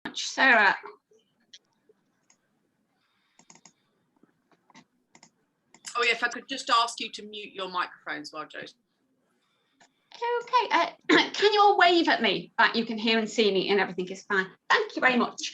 much, Sarah. Oh yeah, if I could just ask you to mute your microphones while Joe's. Okay, can you all wave at me that you can hear and see me and everything is fine? Thank you very much.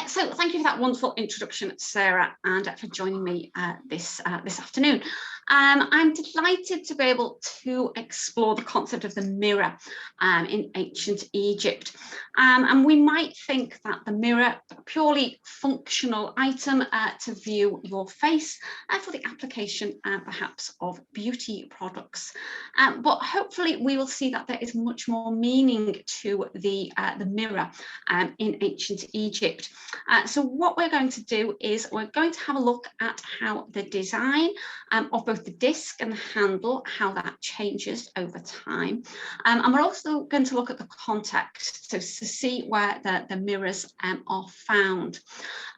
So thank you for that wonderful introduction, Sarah, and for joining me this afternoon. I'm delighted to be able to explore the concept of the mirror in ancient Egypt. And we might think that the mirror, a purely functional item to view your face for the application perhaps of beauty products. But hopefully we will see that there is much more meaning to the mirror in ancient Egypt. So what we're going to do is we're going to have a look at how the design of both the disc and the handle, how that changes over time. And we're also going to look at the context, so to see where the mirrors are found.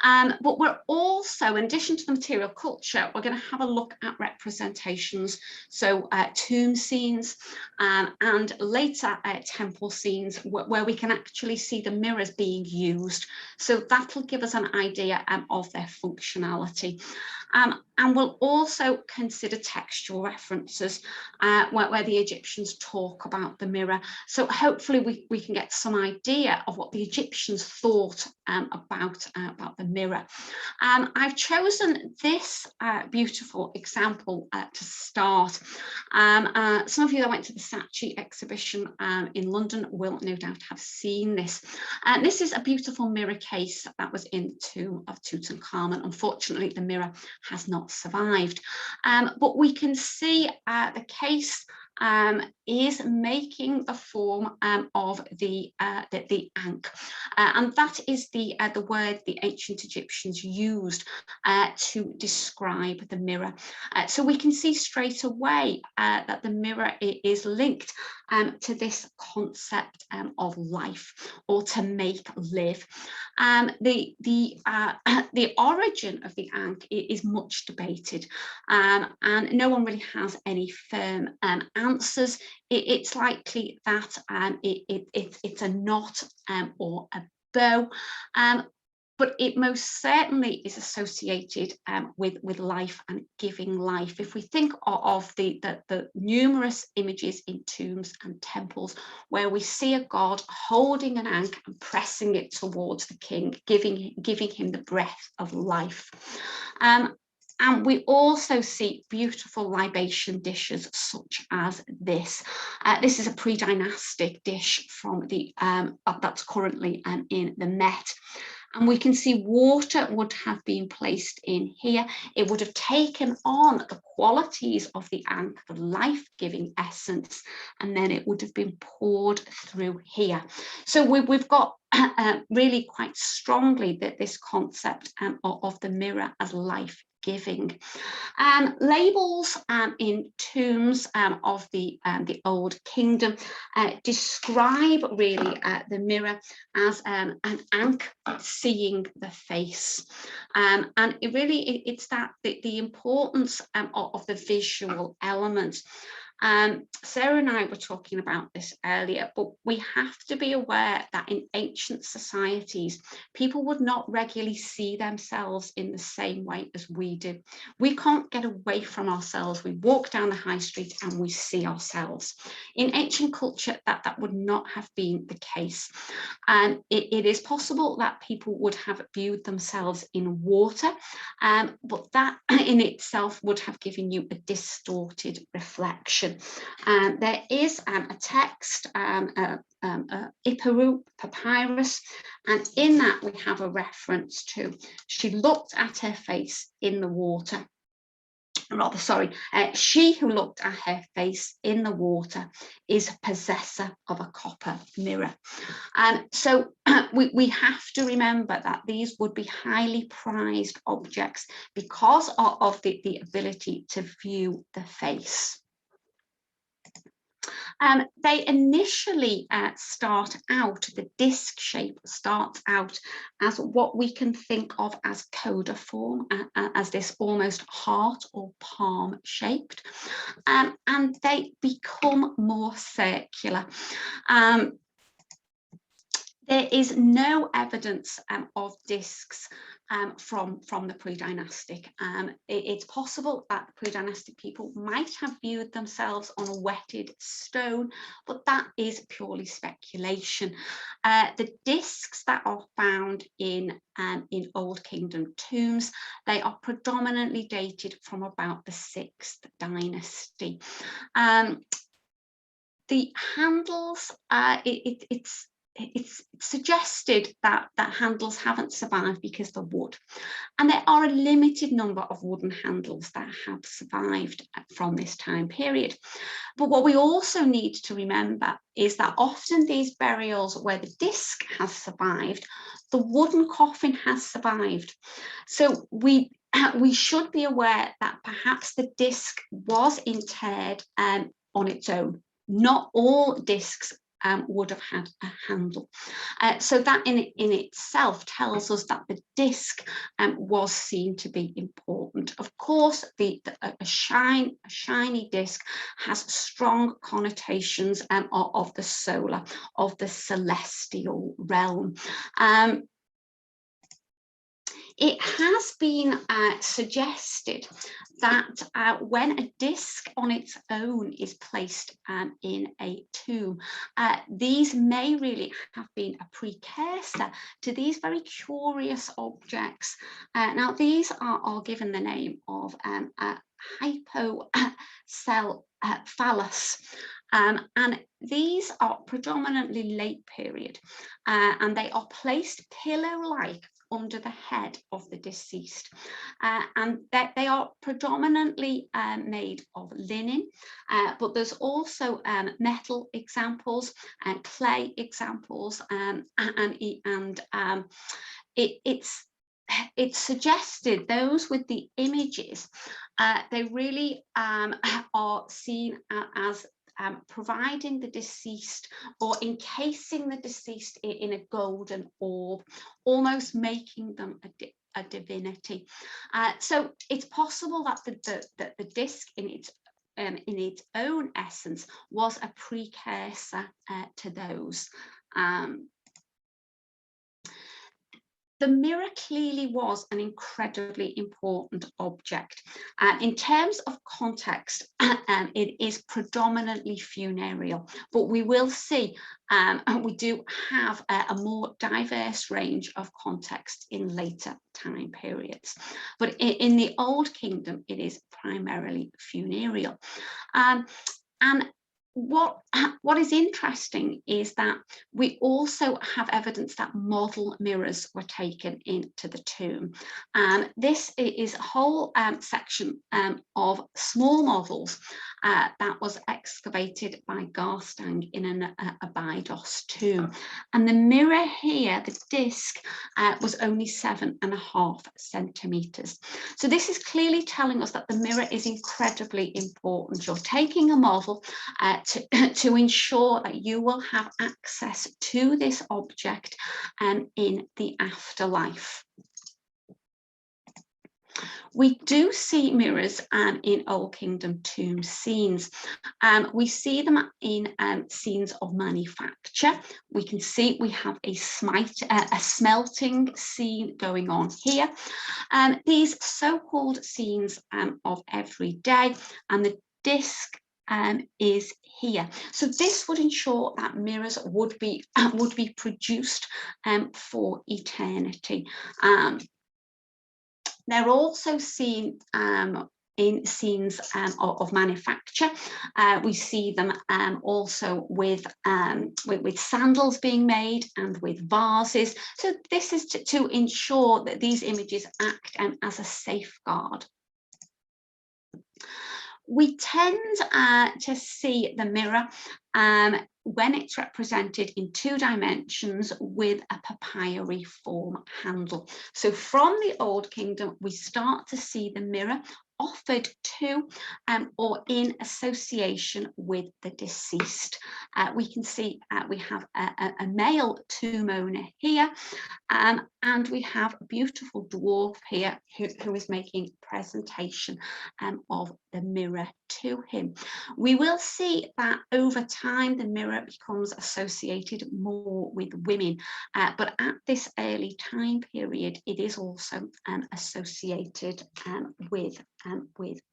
But we're also, in addition to the material culture, we're going to have a look at representations, so tomb scenes and later temple scenes where we can actually see the mirrors being used. So that'll give us an idea of their functionality. And we'll also consider textual references where the Egyptians talk about the mirror. So hopefully we can get some idea of what the Egyptians thought about the mirror. I've chosen this beautiful example to start. Some of you that went to the Saatchi exhibition in London will no doubt have seen this. This is a beautiful mirror case that was in the tomb of Tutankhamun. Unfortunately, the mirror has not survived, but we can see the case is making the form of the Ankh, and that is the word the ancient Egyptians used to describe the mirror. So we can see straight away that the mirror is linked to this concept of life, or to make live. The origin of the Ankh is much debated, and no one really has any firm answers. It's likely that it's a knot or a bow, but it most certainly is associated with life and giving life. If we think of the numerous images in tombs and temples where we see a god holding an Ankh and pressing it towards the king, giving him the breath of life. And we also see beautiful libation dishes such as this. This is a pre-dynastic dish from the that's currently in the Met. And we can see water would have been placed in here. It would have taken on the qualities of the Ankh, the life-giving essence, and then it would have been poured through here. So we've got really quite strongly that this concept of the mirror as life giving. Labels in tombs of the Old Kingdom describe really the mirror as an Ankh seeing the face, and it's that the importance of the visual element. Sarah and I were talking about this earlier, but we have to be aware that in ancient societies, people would not regularly see themselves in the same way as we do. We can't get away from ourselves. We walk down the high street and we see ourselves. In ancient culture, that would not have been the case. And it is possible that people would have viewed themselves in water, but that in itself would have given you a distorted reflection. There is a text, Iperu papyrus, and in that we have a reference to she looked at her face in the water. Rather, sorry, she who looked at her face in the water is possessor of a copper mirror. So we have to remember that these would be highly prized objects because of the ability to view the face. They initially start out, the disc shape starts out as what we can think of as codiform, as this almost heart or palm shaped, and they become more circular. There is no evidence of discs from the pre-dynastic. It's possible that the pre-dynastic people might have viewed themselves on a wetted stone, but that is purely speculation. The discs that are found in Old Kingdom tombs, they are predominantly dated from about the 6th dynasty. The handles, it's suggested that handles haven't survived because they're wood, and there are a limited number of wooden handles that have survived from this time period. But what we also need to remember is that often these burials where the disc has survived, the wooden coffin has survived. So we should be aware that perhaps the disc was interred on its own. Not all discs would have had a handle. So that in itself tells us that the disc was seen to be important. Of course, a shiny disc has strong connotations of the solar, of the celestial realm. It has been suggested that when a disc on its own is placed in a tomb, these may really have been a precursor to these very curious objects. Now, these are given the name of hypocephalus. And these are predominantly late period, and they are placed pillow-like under the head of the deceased, and that they are predominantly made of linen, but there's also metal examples and clay examples, it's suggested those with the images, they really are seen as providing the deceased or encasing the deceased in a golden orb, almost making them a divinity. So it's possible that the disc in its own essence was a precursor to those. The mirror clearly was an incredibly important object. In terms of context, it is predominantly funereal, but we will see we do have a more diverse range of context in later time periods. But in the Old Kingdom, it is primarily funereal. And what is interesting is that we also have evidence that model mirrors were taken into the tomb. This is a whole section of small models that was excavated by Garstang in an Abydos tomb. And the mirror here, the disc, was only 7.5 centimeters. So this is clearly telling us that the mirror is incredibly important. You're taking a model to ensure that you will have access to this object in the afterlife. We do see mirrors in Old Kingdom tomb scenes. We see them in scenes of manufacture. We can see we have a smelting scene going on here. These so-called scenes of every day, and the disc is here. So this would ensure that mirrors would be produced for eternity. They're also seen in scenes of manufacture. We see them also with sandals being made and with vases. So this is to ensure that these images act as a safeguard. We tend to see the mirror when it's represented in 2 dimensions with a papyri form handle. So from the Old Kingdom, we start to see the mirror offered to or in association with the deceased. We can see we have a male tomb owner here, and we have a beautiful dwarf here who is making presentation of the mirror to him. We will see that over time the mirror becomes associated more with women, but at this early time period it is also associated with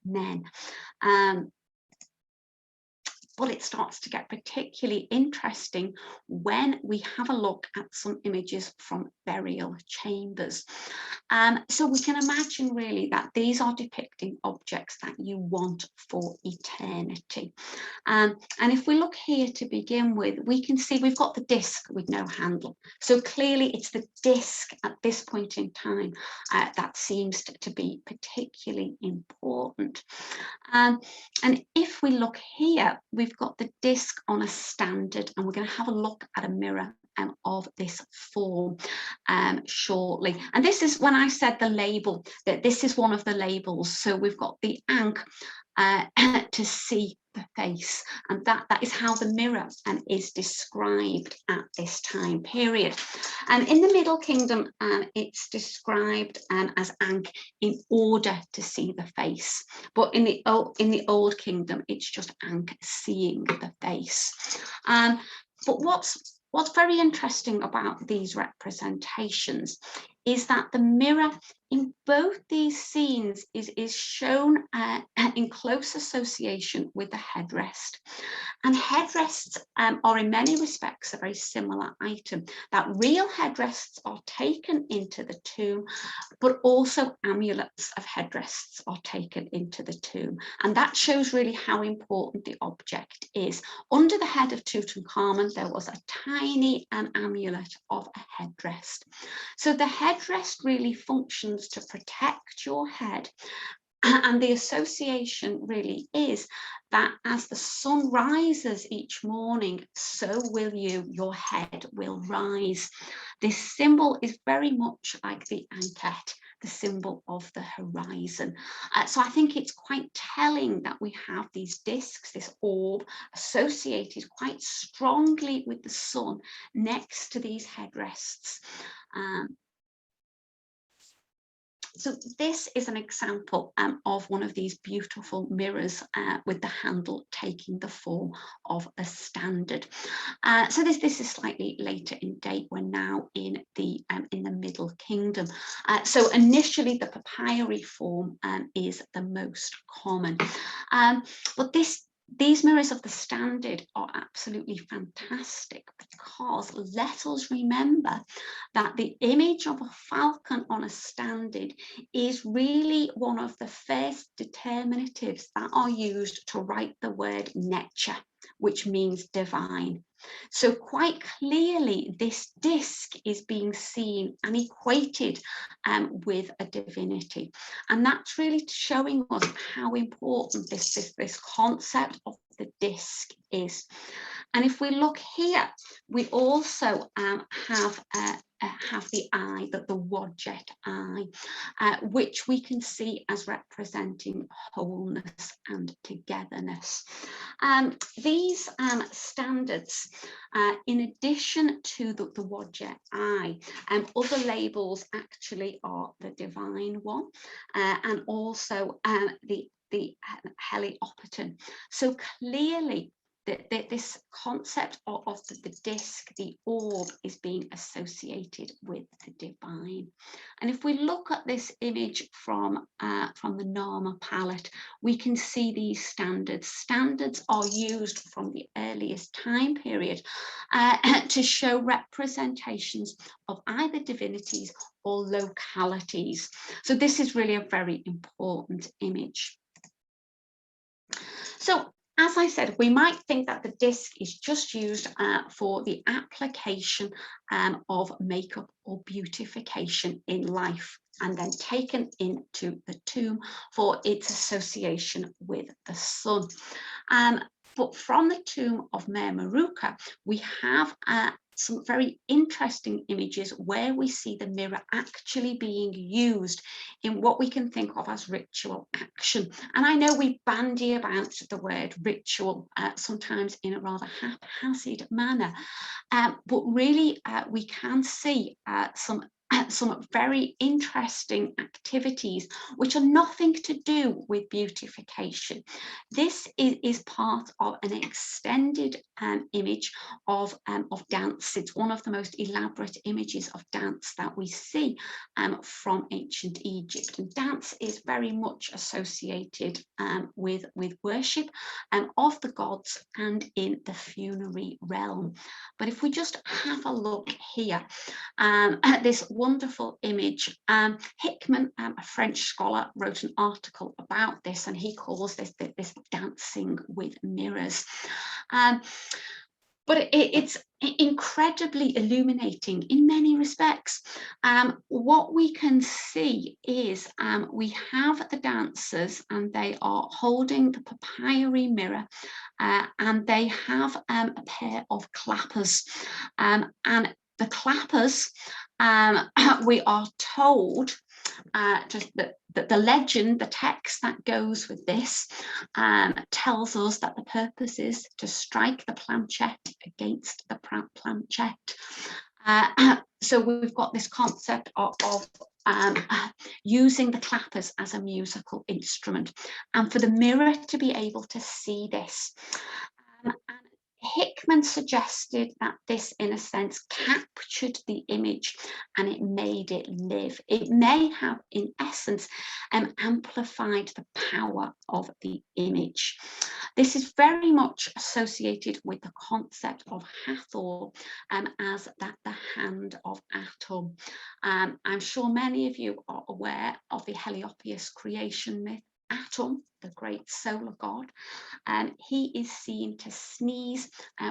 men. But it starts to get particularly interesting when we have a look at some images from burial chambers. So we can imagine really that these are depicting objects that you want for eternity. And if we look here to begin with, we can see we've got the disc with no handle. So clearly it's the disc at this point in time that seems to be particularly important. And if we look here, we've got the disc on a standard, and we're going to have a look at a mirror of this form shortly. And this is when I said the label, that this is one of the labels. So we've got the Ankh to see the face, and that is how the mirror is described at this time period. And in the Middle Kingdom it's described as Ankh in order to see the face, but in the Old Kingdom it's just Ankh seeing the face. But what's very interesting about these representations is that the mirror in both these scenes is shown in close association with the headrest. And headrests are in many respects a very similar item, that real headrests are taken into the tomb, but also amulets of headrests are taken into the tomb. And that shows really how important the object is. Under the head of Tutankhamun, there was a tiny amulet of a headrest. So the headrest really functions to protect your head, and the association really is that as the sun rises each morning, so will you, your head will rise. This symbol is very much like the Ankh, the symbol of the horizon. So I think it's quite telling that we have these discs, this orb, associated quite strongly with the sun next to these headrests. So this is an example of one of these beautiful mirrors with the handle taking the form of a standard. So this is slightly later in date. We're now in the Middle Kingdom. So initially the papyri form is the most common, but these mirrors of the standard are absolutely fantastic, because let us remember that the image of a falcon on a standard is really one of the first determinatives that are used to write the word necha, which means divine. So quite clearly this disc is being seen and equated with a divinity, and that's really showing us how important this concept of the disc is. And if we look here, we also have the eye, the wadjet eye, which we can see as representing wholeness and togetherness. These standards, in addition to the wadjet eye, other labels actually are the divine one, and also the heliopeton. So clearly this concept of the disc, the orb, is being associated with the divine. And if we look at this image from the Nama palette, we can see these standards. Standards are used from the earliest time period to show representations of either divinities or localities. So this is really a very important image. So, as I said, we might think that the disc is just used for the application of makeup or beautification in life, and then taken into the tomb for its association with the sun. But from the tomb of Memeruka, we have some very interesting images where we see the mirror actually being used in what we can think of as ritual action. And I know we bandy about the word ritual sometimes in a rather haphazard manner, but really we can see some some very interesting activities which are nothing to do with beautification. This is part of an extended image of dance. It's one of the most elaborate images of dance that we see from ancient Egypt. And dance is very much associated with worship of the gods and in the funerary realm. But if we just have a look here at this wonderful image, Hickman, a French scholar, wrote an article about this, and he calls this dancing with mirrors. But it's incredibly illuminating in many respects. What we can see is we have the dancers, and they are holding the papyri mirror, and they have a pair of clappers, and the clappers, we are told just that the legend, the text that goes with this, tells us that the purpose is to strike the planchette against the planchette. So we've got this concept of using the clappers as a musical instrument, and for the mirror to be able to see this. Hickman suggested that this, in a sense, captured the image and it made it live. It may have, in essence, amplified the power of the image. This is very much associated with the concept of Hathor as the hand of Atum. I'm sure many of you are aware of the Heliopolis creation myth. Atum, the great solar god, he is seen to sneeze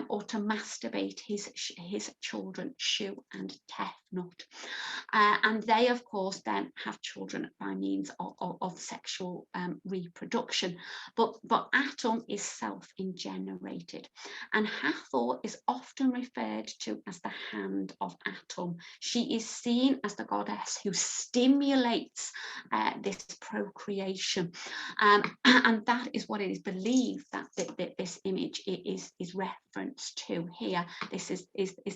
or to masturbate his children, Shu and Tefnut. And they, of course, then have children by means of sexual reproduction. But Atum is self-generated. And Hathor is often referred to as the hand of Atum. She is seen as the goddess who stimulates this procreation. And that is what it is believed that this image is referenced to here. This is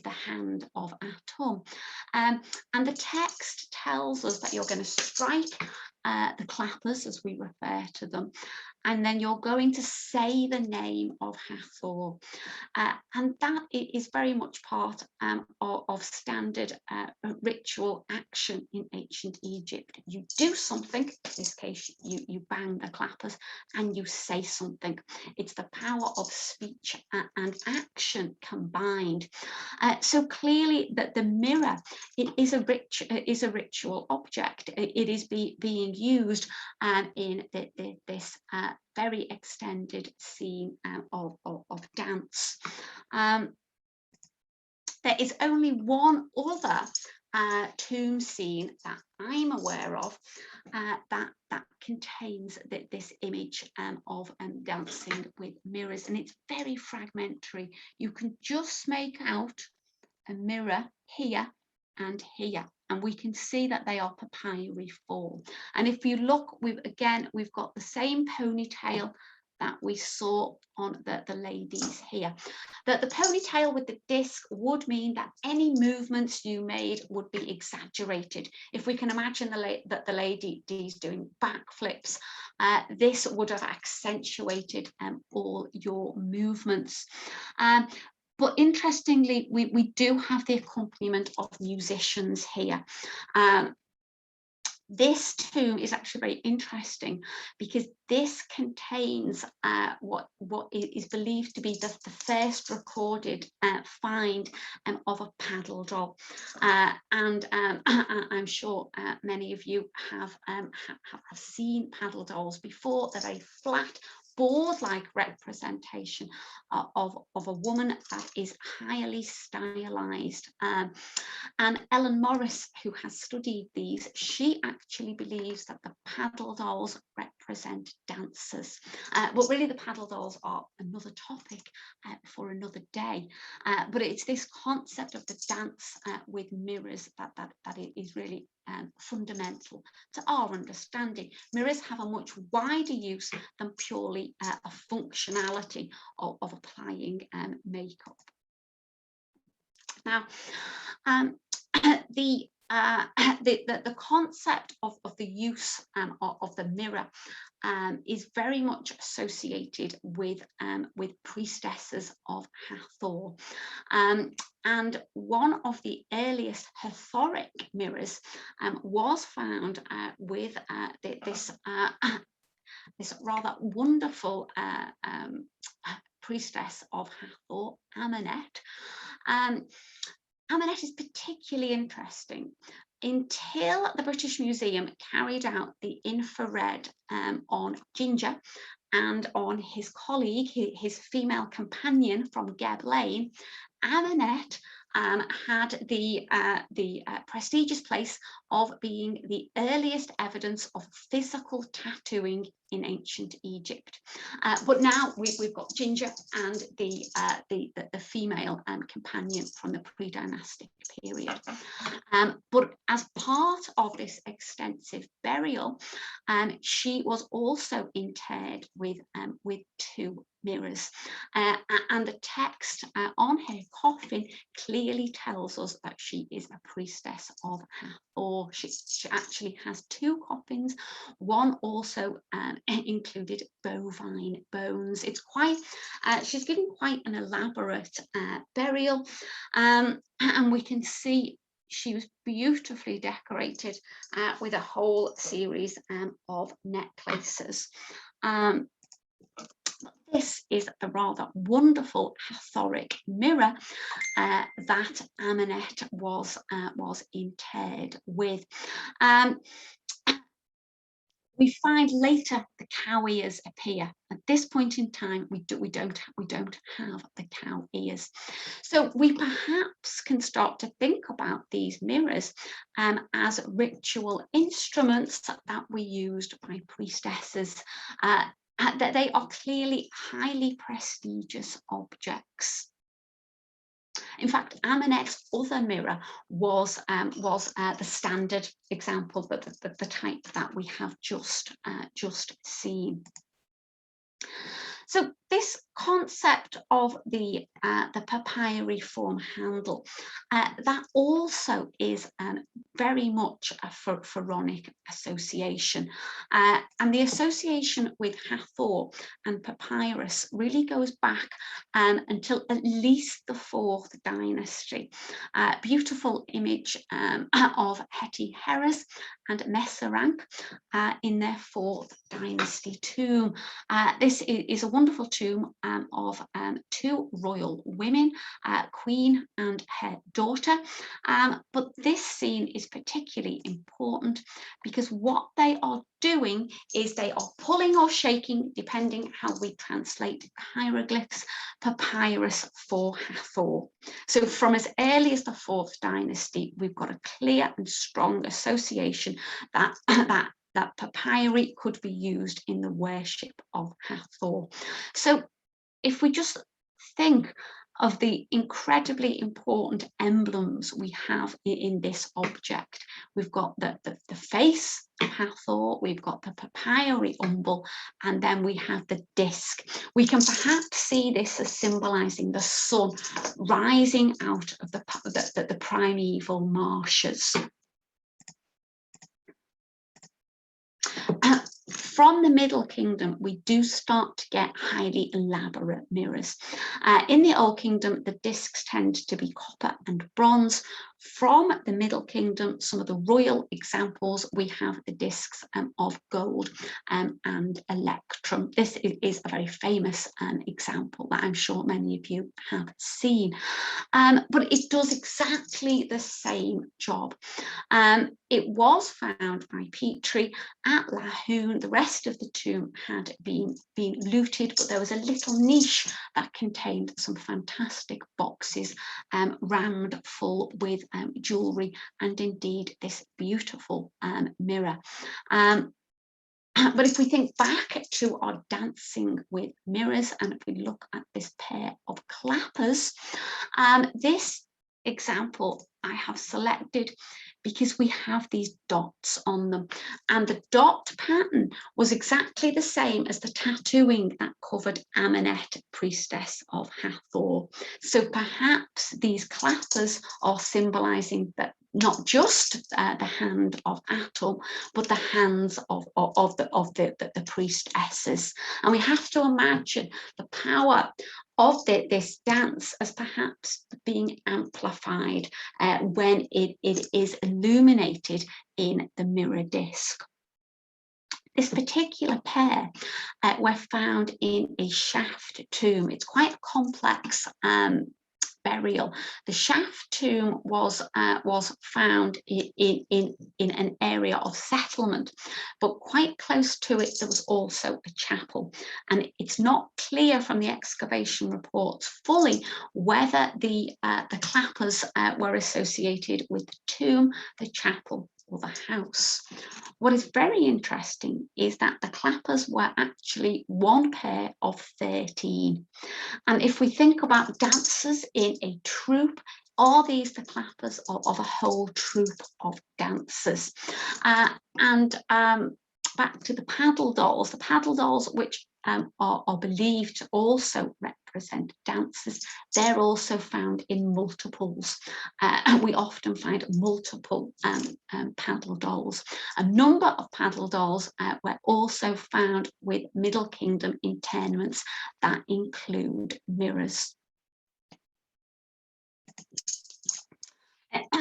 the hand of Atum. And the text tells us that you're going to strike the clappers, as we refer to them, and then you're going to say the name of Hathor. And that is very much part of standard ritual action in ancient Egypt. You do something, in this case you bang the clappers, and you say something. It's the power of speech and action combined. So clearly that the mirror, it is a ritual object. It is being used in this very extended scene of dance. There is only one other tomb scene that I'm aware of that contains this image of dancing with mirrors, and it's very fragmentary. You can just make out a mirror here and here, and we can see that they are papyri form. And if you look, we've got the same ponytail that we saw on the ladies here. That the ponytail with the disc would mean that any movements you made would be exaggerated. If we can imagine that the ladies doing backflips, this would have accentuated all your movements. But interestingly, we do have the accompaniment of musicians here. This tomb is actually very interesting because this contains what is believed to be the first recorded find of a paddle doll, and I'm sure many of you have seen paddle dolls before. They're very flat, board-like representation of a woman that is highly stylized. And Ellen Morris, who has studied these, she actually believes that the paddle dolls represent dancers. But really the paddle dolls are another topic for another day. But it's this concept of the dance with mirrors that is really fundamental to our understanding. Mirrors have a much wider use than purely a functionality of applying makeup. Now, the the concept of the use of the mirror is very much associated with priestesses of Hathor. And one of the earliest Hathoric mirrors was found with this rather wonderful priestess of Hathor, Amunet. Amunet is particularly interesting until the British Museum carried out the infrared on Ginger and on his colleague, his female companion from Geb Lane. Amunet had the prestigious place of being the earliest evidence of physical tattooing in ancient Egypt. But now we've got Ginger and the female companion from the pre-dynastic period. But as part of this extensive burial, she was also interred with two mirrors, and the text on her coffin clearly tells us that she is a priestess of Hathor. She actually has two coffins. One also included bovine bones. It's quite, she's given quite an elaborate burial, and we can see she was beautifully decorated with a whole series of necklaces. This is the rather wonderful Hathoric mirror that Amunet was interred with. We find later the cow ears appear. At this point in time, we don't have the cow ears. So we perhaps can start to think about these mirrors as ritual instruments that were used by priestesses. That they are clearly highly prestigious objects. In fact, Amunet's other mirror was the standard example, the type that we have just seen. So this concept of the papyri form handle, that also is very much a pharaonic association. And the association with Hathor and papyrus really goes back until at least the 4th dynasty. Beautiful image of Heti-Heres and Messer-Ankh in their 4th dynasty tomb. This is a wonderful tomb of two royal women, Queen and her daughter. But this scene is particularly important because what they are doing is they are pulling or shaking, depending how we translate hieroglyphs, papyrus for Hathor. So from as early as the 4th dynasty, we've got a clear and strong association that papyri could be used in the worship of Hathor. So if we just think of the incredibly important emblems we have in this object, we've got the face of Hathor, we've got the papyri umbel, and then we have the disc. We can perhaps see this as symbolizing the sun rising out of the primeval marshes. From the Middle Kingdom, we do start to get highly elaborate mirrors. In the Old Kingdom, the discs tend to be copper and bronze. From the Middle Kingdom, some of the royal examples, we have the discs of gold and electrum. This is a very famous example that I'm sure many of you have seen. But it does exactly the same job. It was found by Petrie at Lahoun. The rest of the tomb had been looted, but there was a little niche that contained some fantastic boxes rammed full with jewellery and indeed this beautiful mirror. But if we think back to our dancing with mirrors, and if we look at this pair of clappers, this example I have selected because we have these dots on them, and the dot pattern was exactly the same as the tattooing that covered Amunet, priestess of Hathor. So perhaps these clappers are symbolizing that not just the hand of Atul, but the hands of the priestesses. And we have to imagine the power of this dance as perhaps being amplified when it is illuminated in the mirror disc. This particular pair were found in a shaft tomb. It's quite a complex burial. The shaft tomb was found in an area of settlement, but quite close to it there was also a chapel, and it's not clear from the excavation reports fully whether the clappers were associated with the tomb, the chapel, or the house. What is very interesting is that the clappers were actually one pair of 13. And if we think about dancers in a troupe, are these the clappers of a whole troupe of dancers? Back to the paddle dolls, which are believed to also represent dancers, they're also found in multiples. We often find multiple paddle dolls. A number of paddle dolls were also found with Middle Kingdom interments that include mirrors.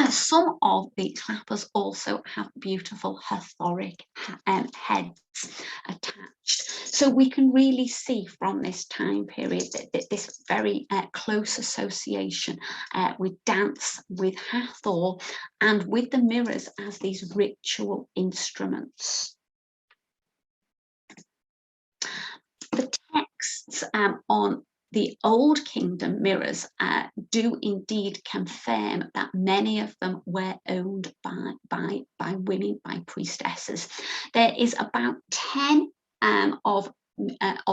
Some of the clappers also have beautiful Hathoric heads attached. So we can really see from this time period that this very close association with dance, with Hathor, and with the mirrors as these ritual instruments. The texts on the Old Kingdom mirrors do indeed confirm that many of them were owned by women, by priestesses. There is about 10 of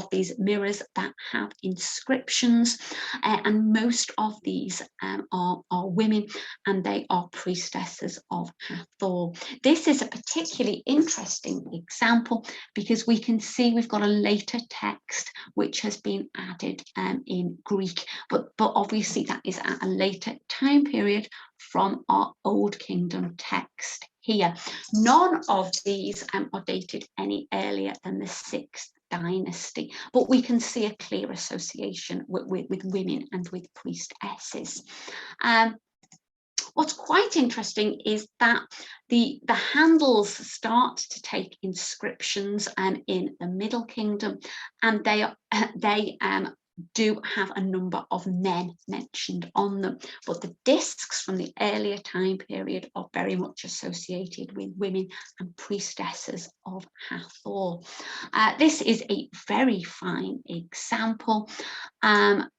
these mirrors that have inscriptions, and most of these are women, and they are priestesses of Hathor. This is a particularly interesting example because we can see we've got a later text which has been added in Greek, but obviously that is at a later time period from our Old Kingdom text here. None of these are dated any earlier than the 6th dynasty, but we can see a clear association with women and with priestesses. What's quite interesting is that the handles start to take inscriptions in the Middle Kingdom, and they do have a number of men mentioned on them, but the discs from the earlier time period are very much associated with women and priestesses of Hathor. This is a very fine example, and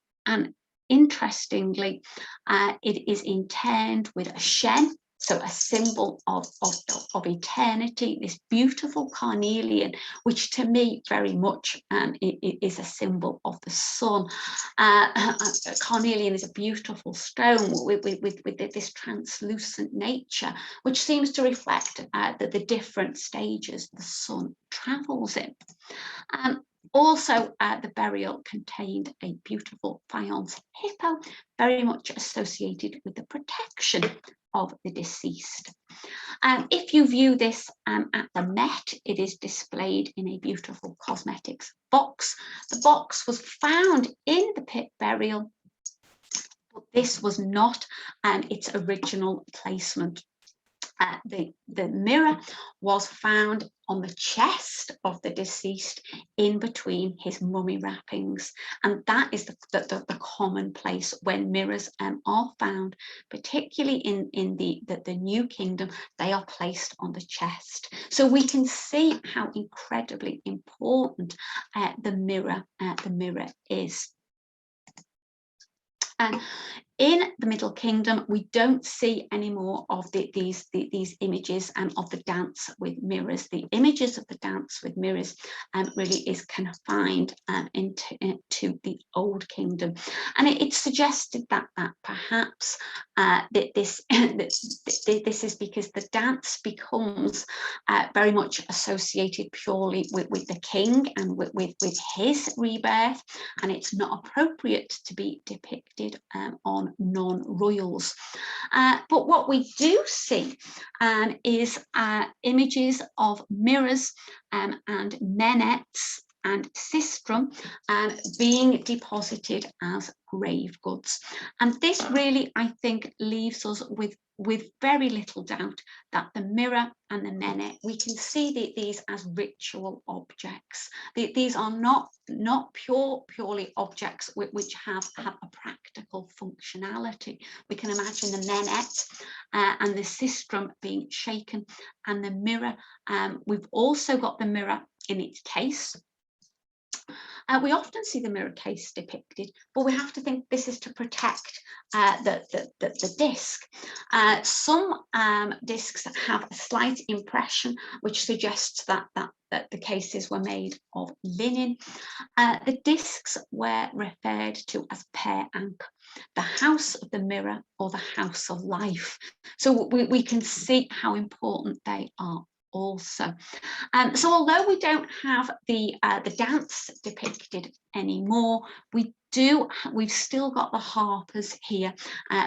interestingly, it is interned with a Shen, so a symbol of eternity, this beautiful carnelian, which to me very much is a symbol of the sun. Carnelian is a beautiful stone with this translucent nature, which seems to reflect the different stages the sun travels in. Also, the burial contained a beautiful faience hippo, very much associated with the protection of the deceased. If you view this at the Met, it is displayed in a beautiful cosmetics box. The box was found in the pit burial, but this was not its original placement. The mirror was found on the chest of the deceased in between his mummy wrappings, and that is the common place when mirrors are found, particularly in the New Kingdom. They are placed on the chest, so we can see how incredibly important the mirror is. In the Middle Kingdom, we don't see any more of these images of the dance with mirrors. The images of the dance with mirrors really is confined into the Old Kingdom, and it's suggested that perhaps this is because the dance becomes very much associated purely with the king and with his rebirth, and it's not appropriate to be depicted on non-royals. But what we do see is images of mirrors and menettes and sistrum being deposited as grave goods. And this really, I think, leaves us with very little doubt that the mirror and the menet, we can see these as ritual objects. These are not purely objects which have a practical functionality. We can imagine the menet and the sistrum being shaken, and the mirror. We've also got the mirror in its case. We often see the mirror case depicted, but we have to think this is to protect the disc. Some discs have a slight impression, which suggests that the cases were made of linen. The discs were referred to as per Ankh, the house of the mirror or the house of life. So we can see how important they are also. So although we don't have the dance depicted anymore, we've still got the harpers here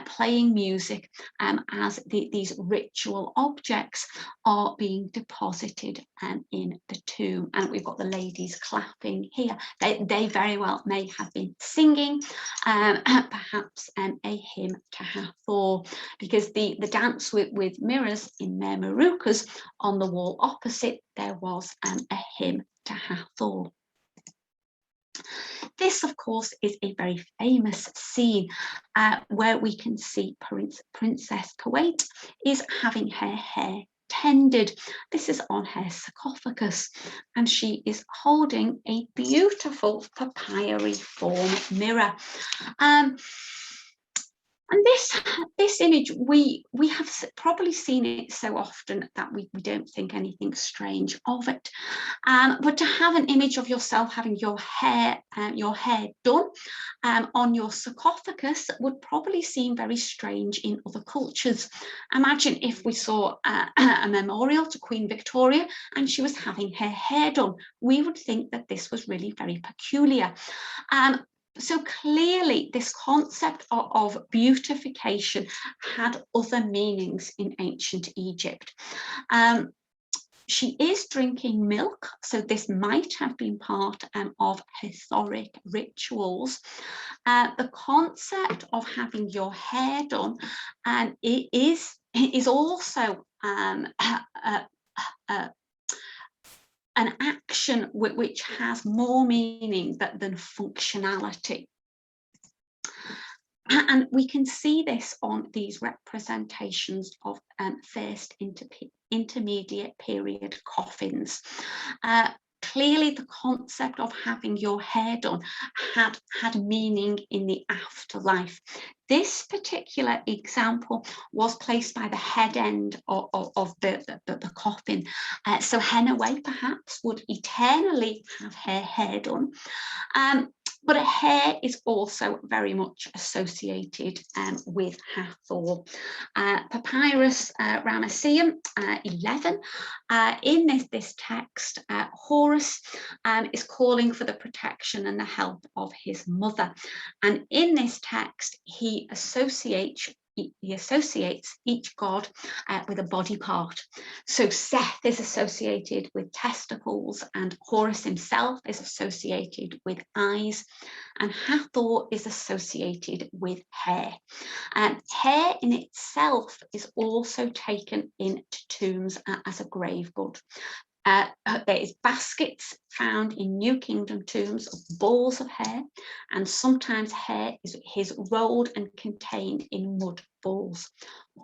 playing music as these ritual objects are being deposited in the tomb. And we've got the ladies clapping here. They very well may have been singing perhaps a hymn to Hathor, because the dance with mirrors in their marukas on the wall opposite, there was a hymn to Hathor. This, of course, is a very famous scene where we can see Princess Kuwait is having her hair tended. This is on her sarcophagus, and she is holding a beautiful papyri form mirror. And this image, we have probably seen it so often that we don't think anything strange of it. But to have an image of yourself having your hair done on your sarcophagus would probably seem very strange in other cultures. Imagine if we saw a memorial to Queen Victoria and she was having her hair done. We would think that this was really very peculiar. So clearly this concept of beautification had other meanings in ancient Egypt. She is drinking milk, so this might have been part of historic rituals. The concept of having your hair done it is also an action which has more meaning than functionality. And we can see this on these representations of first intermediate period coffins. Clearly the concept of having your hair done had meaning in the afterlife. This particular example was placed by the head end of the coffin. So Henaway perhaps would eternally have her hair done. But hair is also very much associated with Hathor. Papyrus Ramesseum 11, in this text, Horus is calling for the protection and the help of his mother. And in this text, he associates each god with a body part. So Seth is associated with testicles, and Horus himself is associated with eyes, and Hathor is associated with hair. And hair in itself is also taken into tombs as a grave good. There is baskets found in New Kingdom tombs of balls of hair, and sometimes hair is rolled and contained in mud balls.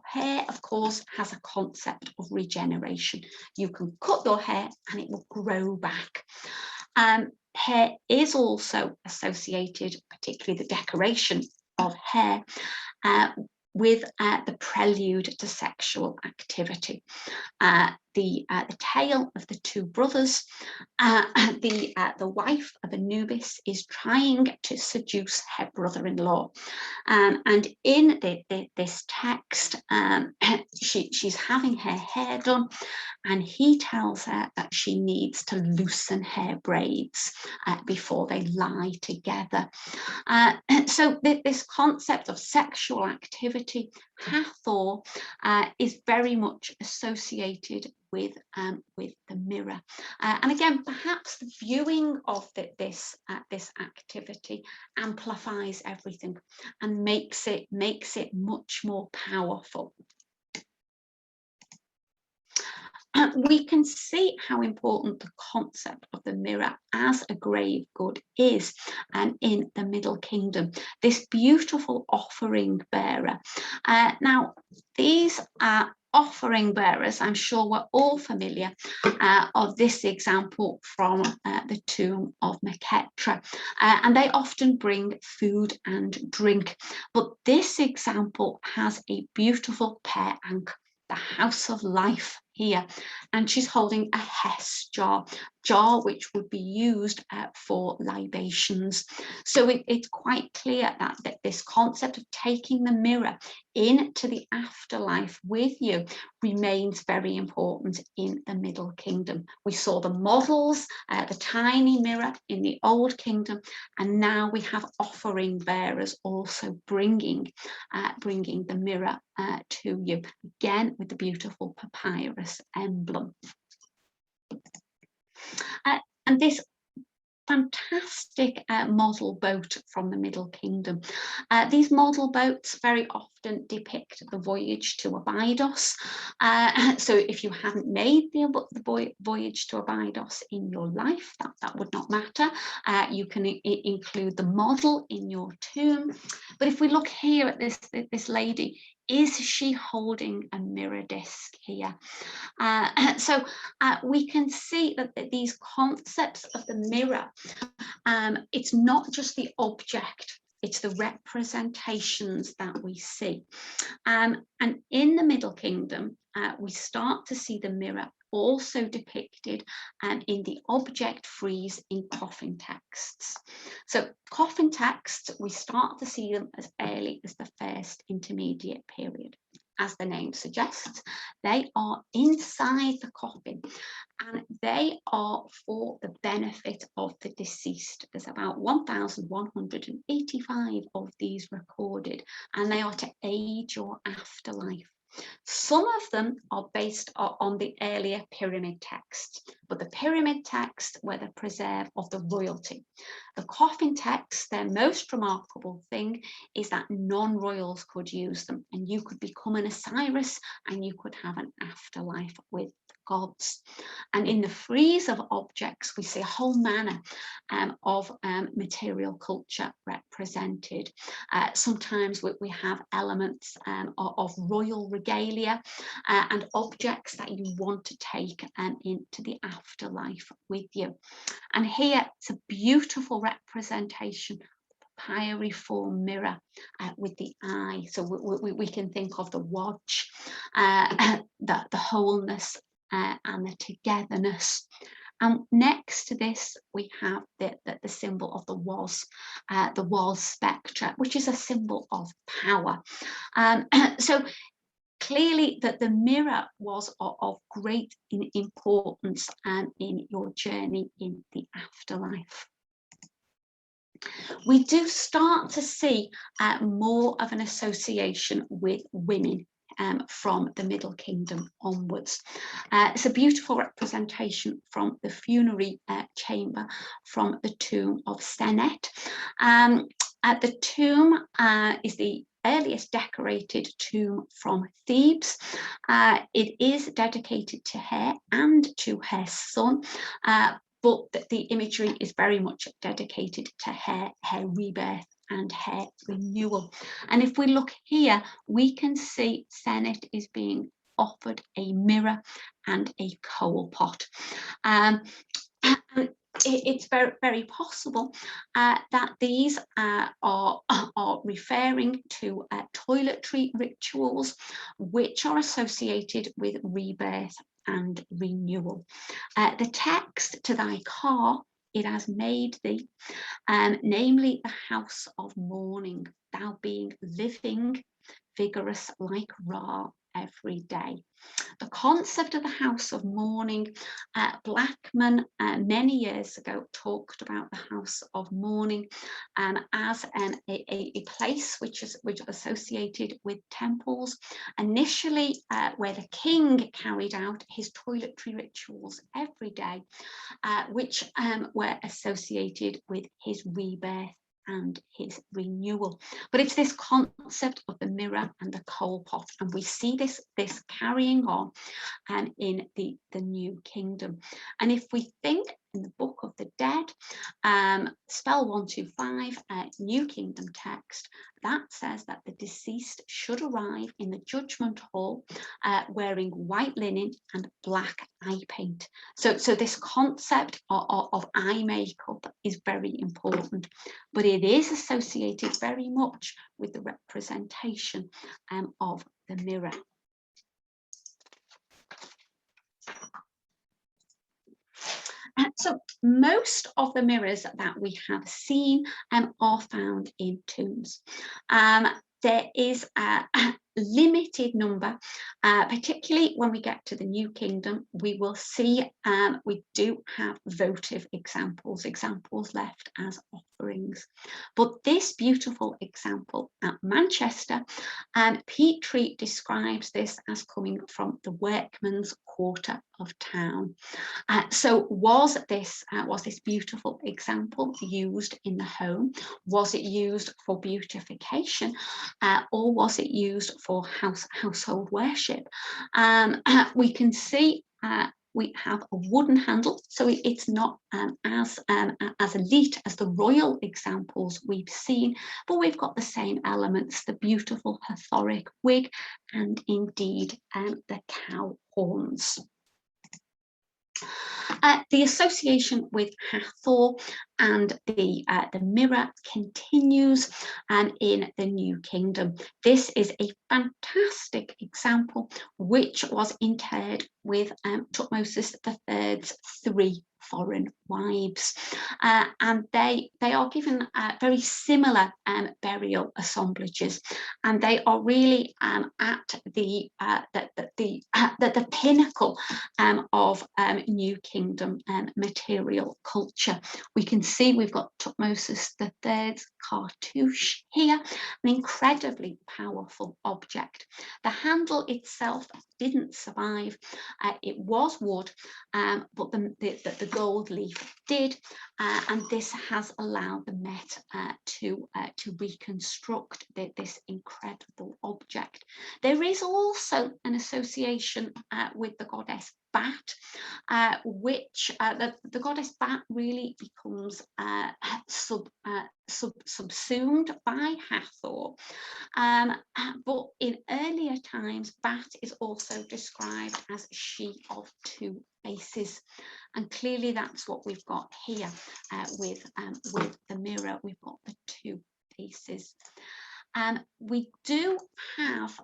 Hair, of course, has a concept of regeneration. You can cut your hair and it will grow back. Hair is also associated, particularly the decoration of hair, with the prelude to sexual activity. The tale of the two brothers. The wife of Anubis is trying to seduce her brother-in-law, and in this text, she's having her hair done, and he tells her that she needs to loosen her braids before they lie together. So this concept of sexual activity, Hathor, is very much associated with the mirror, and again, perhaps the viewing of this activity amplifies everything and makes it much more powerful. We can see how important the concept of the mirror as a grave good is in the Middle Kingdom. This beautiful offering bearer. Now, these are offering bearers, I'm sure we're all familiar of this example from the tomb of Meketra, and they often bring food and drink, but this example has a beautiful pair Ankh, the house of life here, and she's holding a hess jar which would be used for libations. So it's quite clear that this concept of taking the mirror into the afterlife with you remains very important in the Middle Kingdom. We saw the models, the tiny mirror in the Old Kingdom, and now we have offering bearers also bringing the mirror to you, again with the beautiful papyrus emblem. And this fantastic model boat from the Middle Kingdom. These model boats very often depict the voyage to Abydos. So if you haven't made the voyage to Abydos in your life, that would not matter. You can include the model in your tomb. But if we look here at this lady, is she holding a mirror disc here? So we can see that these concepts of the mirror, it's not just the object, it's the representations that we see. And in the Middle Kingdom, we start to see the mirror also depicted in the object frieze in coffin texts. So coffin texts, we start to see them as early as the First Intermediate period. As the name suggests, they are inside the coffin and they are for the benefit of the deceased. There's about 1,185 of these recorded, and they are to aid your afterlife. Some of them are based on the earlier pyramid texts, but the pyramid texts were the preserve of the royalty. The coffin texts, their most remarkable thing is that non-royals could use them, and you could become an Osiris and you could have an afterlife with the gods. And in the frieze of objects, we see a whole manner of material culture represented. Sometimes we have elements of royal regalia and objects that you want to take into the afterlife with you. And here it's a beautiful representation, papyriform mirror with the eye. So we can think of the watch, the wholeness and the togetherness. And next to this, we have the symbol of the was spectre, which is a symbol of power. So clearly that the mirror was of great importance in your journey in the afterlife. We do start to see more of an association with women from the Middle Kingdom onwards. It's a beautiful representation from the funerary chamber from the tomb of Senet. The tomb is the earliest decorated tomb from Thebes. It is dedicated to her and to her son, but the imagery is very much dedicated to her rebirth and her renewal. And if we look here, we can see Senet is being offered a mirror and a coal pot. it's very, very possible that these are referring to toiletry rituals which are associated with rebirth and renewal. The text, to thy car it has made thee, namely the house of mourning, thou being living, vigorous like Ra every day. The concept of the house of mourning, Blackman many years ago talked about the house of mourning as a place which is associated with temples, initially where the king carried out his toiletry rituals every day, which were associated with his rebirth and his renewal. But it's this concept of the mirror and the coal pot, and we see this carrying on in the New Kingdom. And if we think in the Book of the Dead, spell 125, New Kingdom text, that says that the deceased should arrive in the judgment hall wearing white linen and black eye paint. So this concept of eye makeup is very important, but it is associated very much with the representation of the mirror. So most of the mirrors that we have seen are found in tombs. There is a limited number, particularly when we get to the New Kingdom. We will see we do have votive examples left as offerings. But this beautiful example at Manchester, Petrie describes this as coming from the workman's quarter of town. So was this beautiful example used in the home? Was it used for beautification, or was it used for household worship? We can see we have a wooden handle, so it's not as elite as the royal examples we've seen, but we've got the same elements: the beautiful Hathoric wig and indeed the cow horns. The association with Hathor and the mirror continues in the New Kingdom. This is a fantastic example which was interred with Thutmose III's 3 foreign wives, and they are given very similar burial assemblages, and they are really at the pinnacle of New Kingdom material culture. We can see we've got Thutmose III's cartouche here, an incredibly powerful object. The handle itself didn't survive. It was wood, but the gold leaf did, and this has allowed the Met to reconstruct this incredible object. There is also an association with the goddess Bat, which the goddess Bat really becomes subsumed by Hathor. But in earlier times, Bat is also described as she of 2 faces, and clearly that's what we've got here with the mirror. We've got the 2 faces. We do have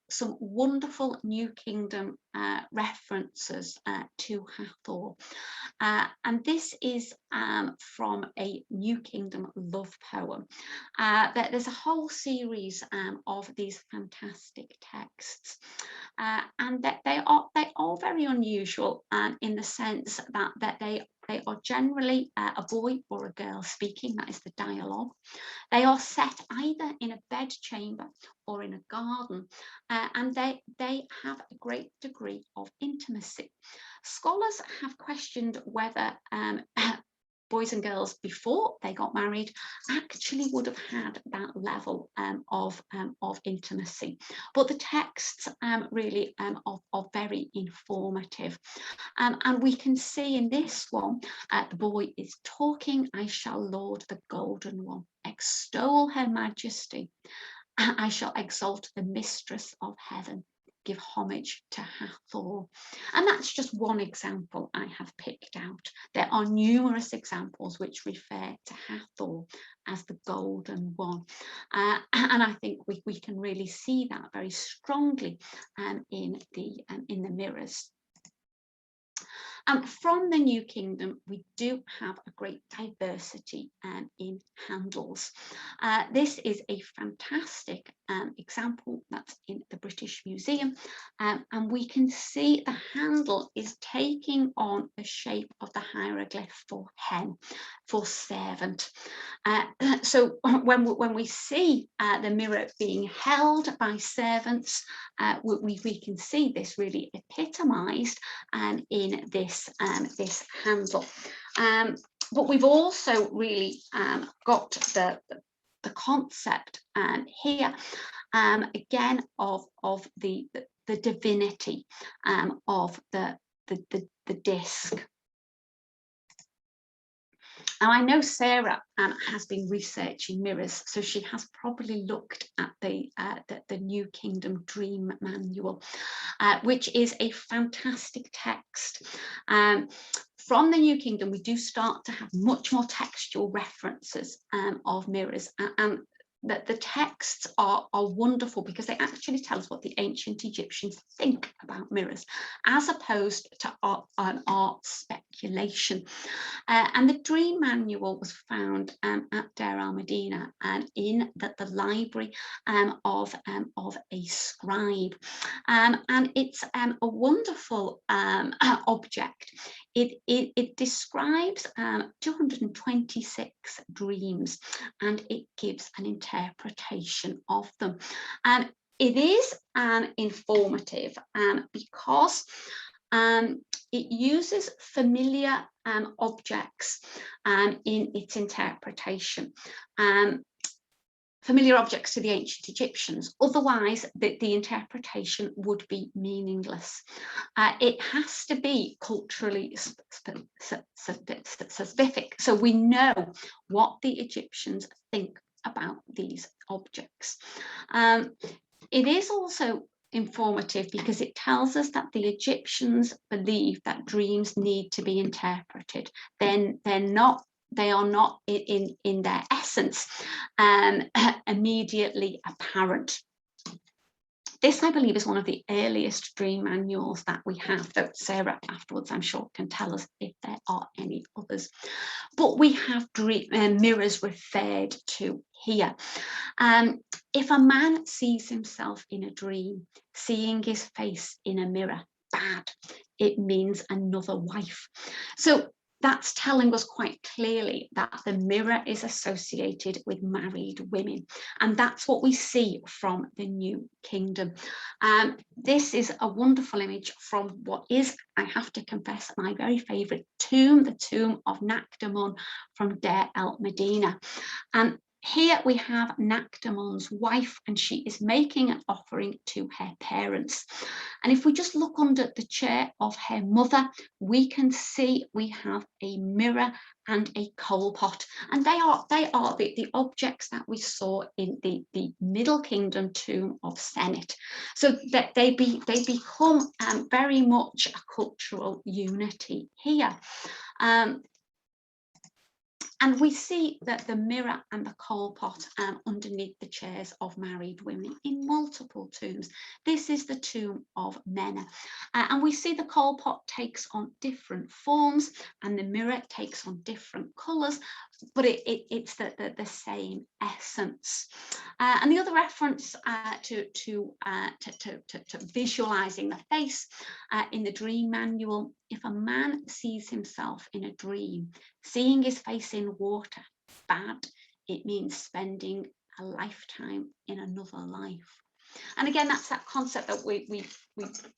some wonderful New Kingdom references to Hathor, and this is from a New Kingdom love poem. There's a whole series of these fantastic texts, and that they are very unusual in the sense that they are generally a boy or a girl speaking. That is the dialogue. They are set either in a bedchamber or in a garden, and they have a great degree of intimacy. Scholars have questioned whether boys and girls before they got married actually would have had that level of intimacy, but the texts really are very informative, and we can see in this one the boy is talking. I shall laud the golden one, extol her majesty, I shall exalt the mistress of heaven, give homage to Hathor. And that's just one example I have picked out. There are numerous examples which refer to Hathor as the golden one. And I think we can really see that very strongly in the mirrors. From the New Kingdom, we do have a great diversity in handles. This is a fantastic example that's in the British Museum, and we can see the handle is taking on the shape of the hieroglyph for hen, for servant. So when we see the mirror being held by servants, we can see this really epitomised in this handle. But we've also really got the concept here again of the divinity of the disc. Now, I know Sarah has been researching mirrors, so she has probably looked at the New Kingdom Dream Manual, which is a fantastic text. From the New Kingdom, we do start to have much more textual references of mirrors, and that the texts are wonderful because they actually tell us what the ancient Egyptians think about mirrors, as opposed to art speculation. And the Dream Manual was found at Deir al-Medina and in the library of a scribe. And it's a wonderful object. It describes 226 dreams, and it gives an interpretation of them. It is informative because it uses familiar objects in its interpretation. Familiar objects to the ancient Egyptians, otherwise the interpretation would be meaningless. It has to be culturally specific, so we know what the Egyptians think about these objects. It is also informative because it tells us that the Egyptians believe that dreams need to be interpreted. They are not in their essence immediately apparent. This, I believe, is one of the earliest dream manuals that we have, though Sarah afterwards, I'm sure, can tell us if there are any others. But we have mirrors referred to here. If a man sees himself in a dream, seeing his face in a mirror, bad, it means another wife. So that's telling us quite clearly that the mirror is associated with married women, and that's what we see from the New Kingdom. This is a wonderful image from what is, I have to confess, my very favourite tomb, the tomb of Nakhtemun from Deir al-Medina. And here we have Nakhtemun's wife, and she is making an offering to her parents. And if we just look under the chair of her mother, we can see we have a mirror and a coal pot, and they are the objects that we saw in the Middle Kingdom tomb of Senet. So that they become very much a cultural unity here. And we see that the mirror and the coal pot underneath the chairs of married women in multiple tombs. This is the tomb of Mena. And we see the coal pot takes on different forms and the mirror takes on different colours, but it's the same essence. And the other reference to visualising the face in the Dream Manual: if a man sees himself in a dream, seeing his face in water, bad, it means spending a lifetime in another life. And again, that's that concept that we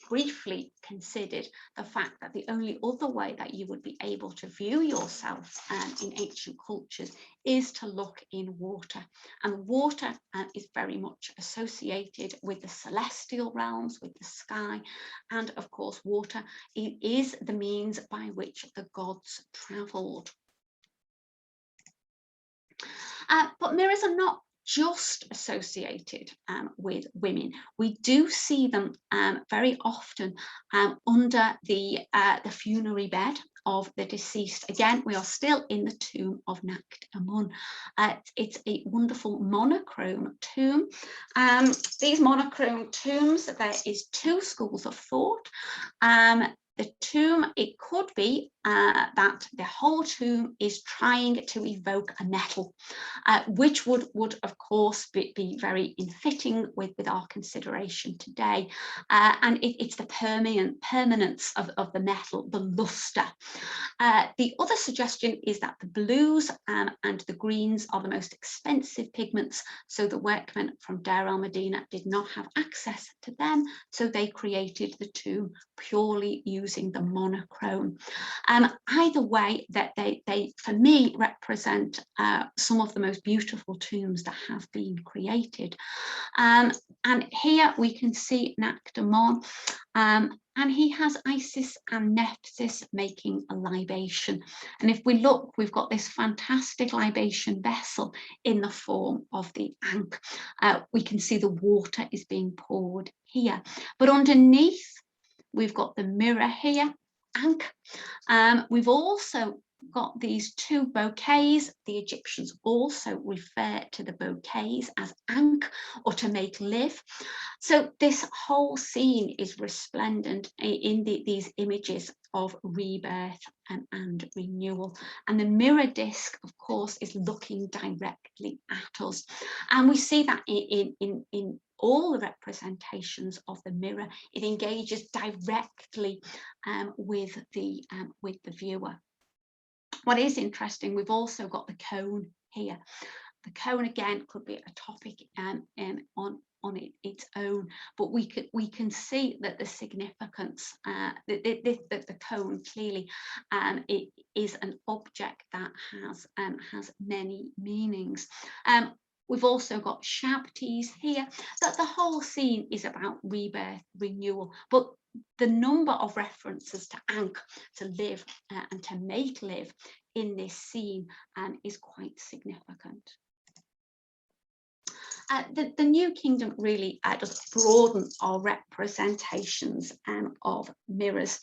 briefly considered, the fact that the only other way that you would be able to view yourself in ancient cultures is to look in water. And water is very much associated with the celestial realms, with the sky. And of course, water is the means by which the gods travelled. But mirrors are not just associated with women. We do see them very often under the funerary bed of the deceased. Again, we are still in the tomb of Nakht Amun. It's a wonderful monochrome tomb. These monochrome tombs, there is two schools of thought. The tomb, it could be that the whole tomb is trying to evoke a metal, which would of course be very in fitting with our consideration today. And it's the permanence of the metal, the luster. The other suggestion is that the blues and the greens are the most expensive pigments, so the workmen from Deir al-Medina did not have access to them, so they created the tomb purely using the monochrome. Either way, that they for me represent some of the most beautiful tombs that have been created. And here we can see Nakht Amun, and he has Isis and Nephthys making a libation. And if we look, we've got this fantastic libation vessel in the form of the Ankh. We can see the water is being poured here, but underneath we've got the mirror here, Ankh. We've also got these two bouquets. The Egyptians also refer to the bouquets as Ankh, or to make live. So this whole scene is resplendent in these images of rebirth and renewal. And the mirror disc, of course, is looking directly at us. And we see that in all the representations of the mirror. It engages directly with the viewer. What is interesting, we've also got the cone here. The cone again could be a topic on its own, but we can see that the significance, the cone clearly it is an object that has many meanings. We've also got Shabtis here, that the whole scene is about rebirth, renewal, but the number of references to Ankh, to live and to make live in this scene is quite significant. The New Kingdom really does broaden our representations of mirrors.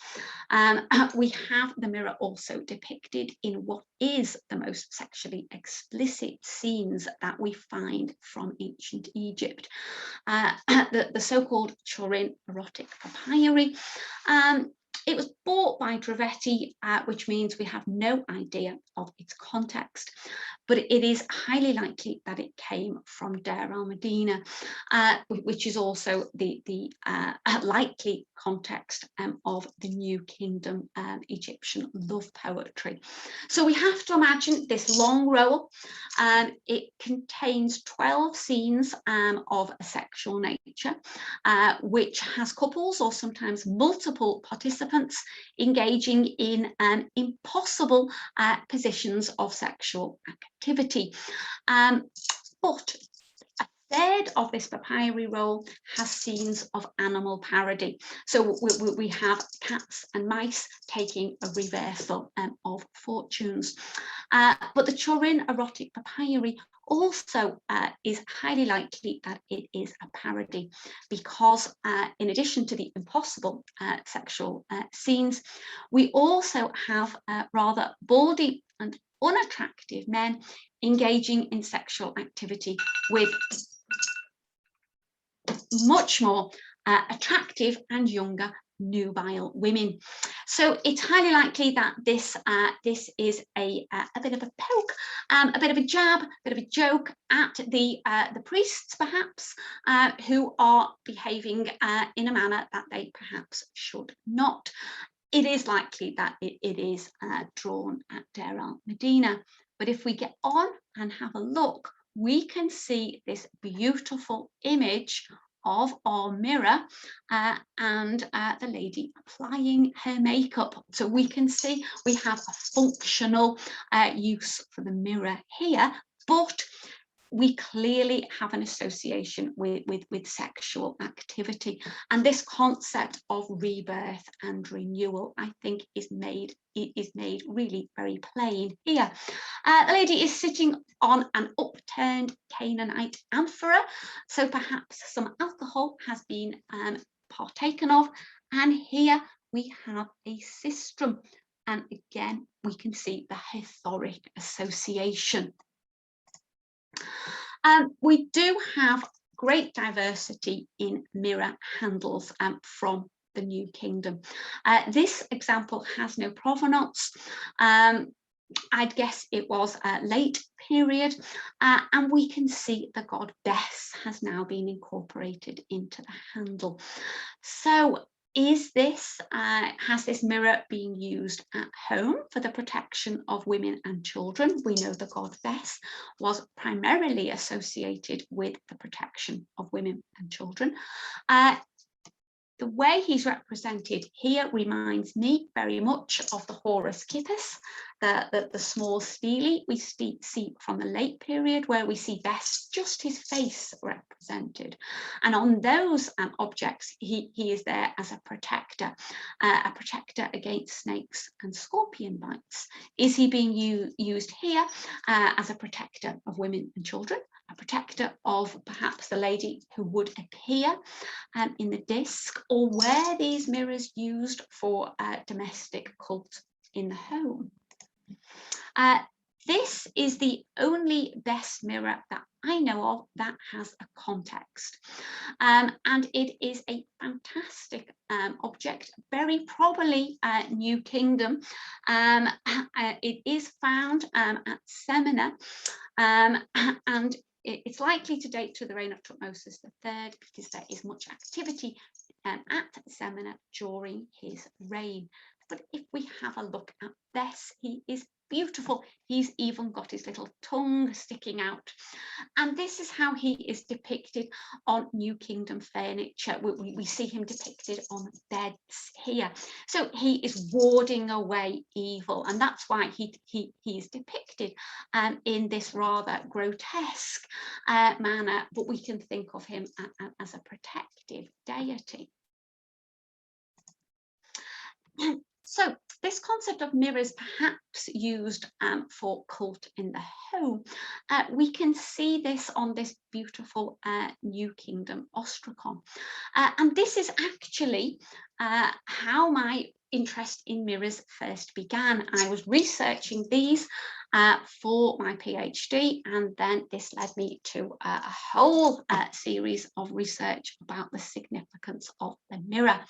We have the mirror also depicted in what is the most sexually explicit scenes that we find from ancient Egypt. The so-called Turin erotic papyri. It was bought by Dravetti, which means we have no idea of its context, but it is highly likely that it came from Deir al-Medina, which is also the likely context of the New Kingdom Egyptian love poetry. So we have to imagine this long roll. It contains 12 scenes of a sexual nature, which has couples or sometimes multiple participants engaging in impossible positions of sexual activity. But a third of this papyri roll has scenes of animal parody. So we have cats and mice taking a reversal of fortunes. But the Turin erotic papyri also is highly likely that it is a parody, because in addition to the impossible sexual scenes, we also have rather baldy and unattractive men engaging in sexual activity with much more attractive and younger nubile women. So it's highly likely that this is a bit of a poke, a bit of a jab, a bit of a joke at the priests, perhaps, who are behaving in a manner that they perhaps should not. It is likely that it is drawn at Deir al-Medina. But if we get on and have a look, we can see this beautiful image of our mirror and the lady applying her makeup. So we can see we have a functional use for the mirror here, but we clearly have an association with sexual activity, and this concept of rebirth and renewal, I think, is made really very plain here. The lady is sitting on an upturned Canaanite amphora, so perhaps some alcohol has been partaken of, and here we have a sistrum, and again we can see the Hathoric association. We do have great diversity in mirror handles from the New Kingdom. This example has no provenance. I'd guess it was a late period, and we can see the god Bess has now been incorporated into the handle. So is this, has this mirror been used at home for the protection of women and children? We know the god Bess was primarily associated with the protection of women and children. The way he's represented here reminds me very much of the Horus Kippus, the small stele we see from the late period, where we see best just his face represented. And on those objects, he is there as a protector against snakes and scorpion bites. Is he being used here as a protector of women and children? A protector of perhaps the lady who would appear in the disc, or were these mirrors used for domestic cult in the home? This is the only Bess mirror that I know of that has a context, and it is a fantastic object, very probably New Kingdom. It is found at Semina, and it's likely to date to the reign of Thutmosis III, because there is much activity at Semina during his reign. But if we have a look at Bess, he is beautiful. He's even got his little tongue sticking out. And this is how he is depicted on New Kingdom furniture. We see him depicted on beds here. So he is warding away evil, and that's why he is depicted in this rather grotesque manner, but we can think of him as a protective deity. So this concept of mirrors perhaps used for cult in the home, we can see this on this beautiful New Kingdom ostracon. And this is actually how my interest in mirrors first began. I was researching these for my PhD, and then this led me to a whole series of research about the significance of the mirror.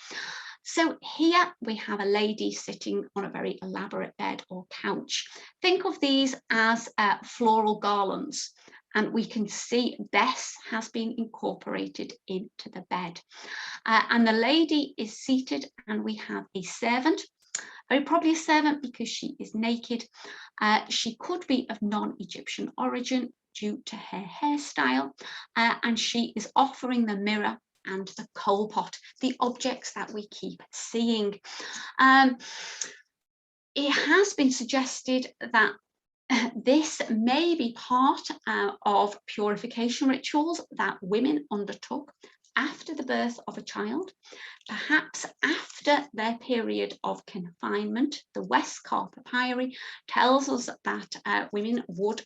So here we have a lady sitting on a very elaborate bed or couch. Think of these as floral garlands, and we can see Bess has been incorporated into the bed. And the lady is seated, and we have a servant, very probably a servant because she is naked. She could be of non-Egyptian origin due to her hairstyle, and she is offering the mirror and the coal pot, the objects that we keep seeing. It has been suggested that this may be part of purification rituals that women undertook after the birth of a child, perhaps after their period of confinement. The Westcar Papyri tells us that women would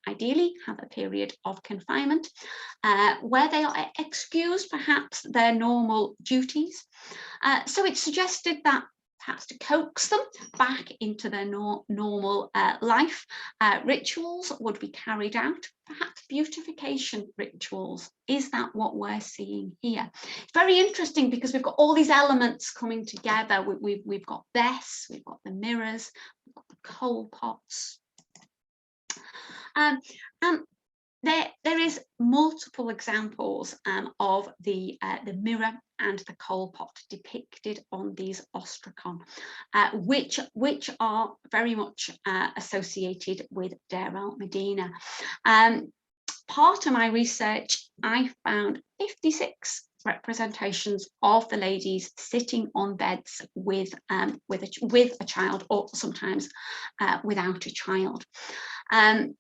ideally have a period of confinement where they are excused perhaps their normal duties. So it's suggested that perhaps to coax them back into their normal life, rituals would be carried out, perhaps beautification rituals. Is that what we're seeing here? It's very interesting because we've got all these elements coming together. We've got Bess, we've got the mirrors, we've got the coal pots. And there is multiple examples of the mirror and the coal pot depicted on these ostracon, which are very much associated with Deir el-Medina. Part of my research, I found 56 representations of the ladies sitting on beds with a child, or sometimes without a child. And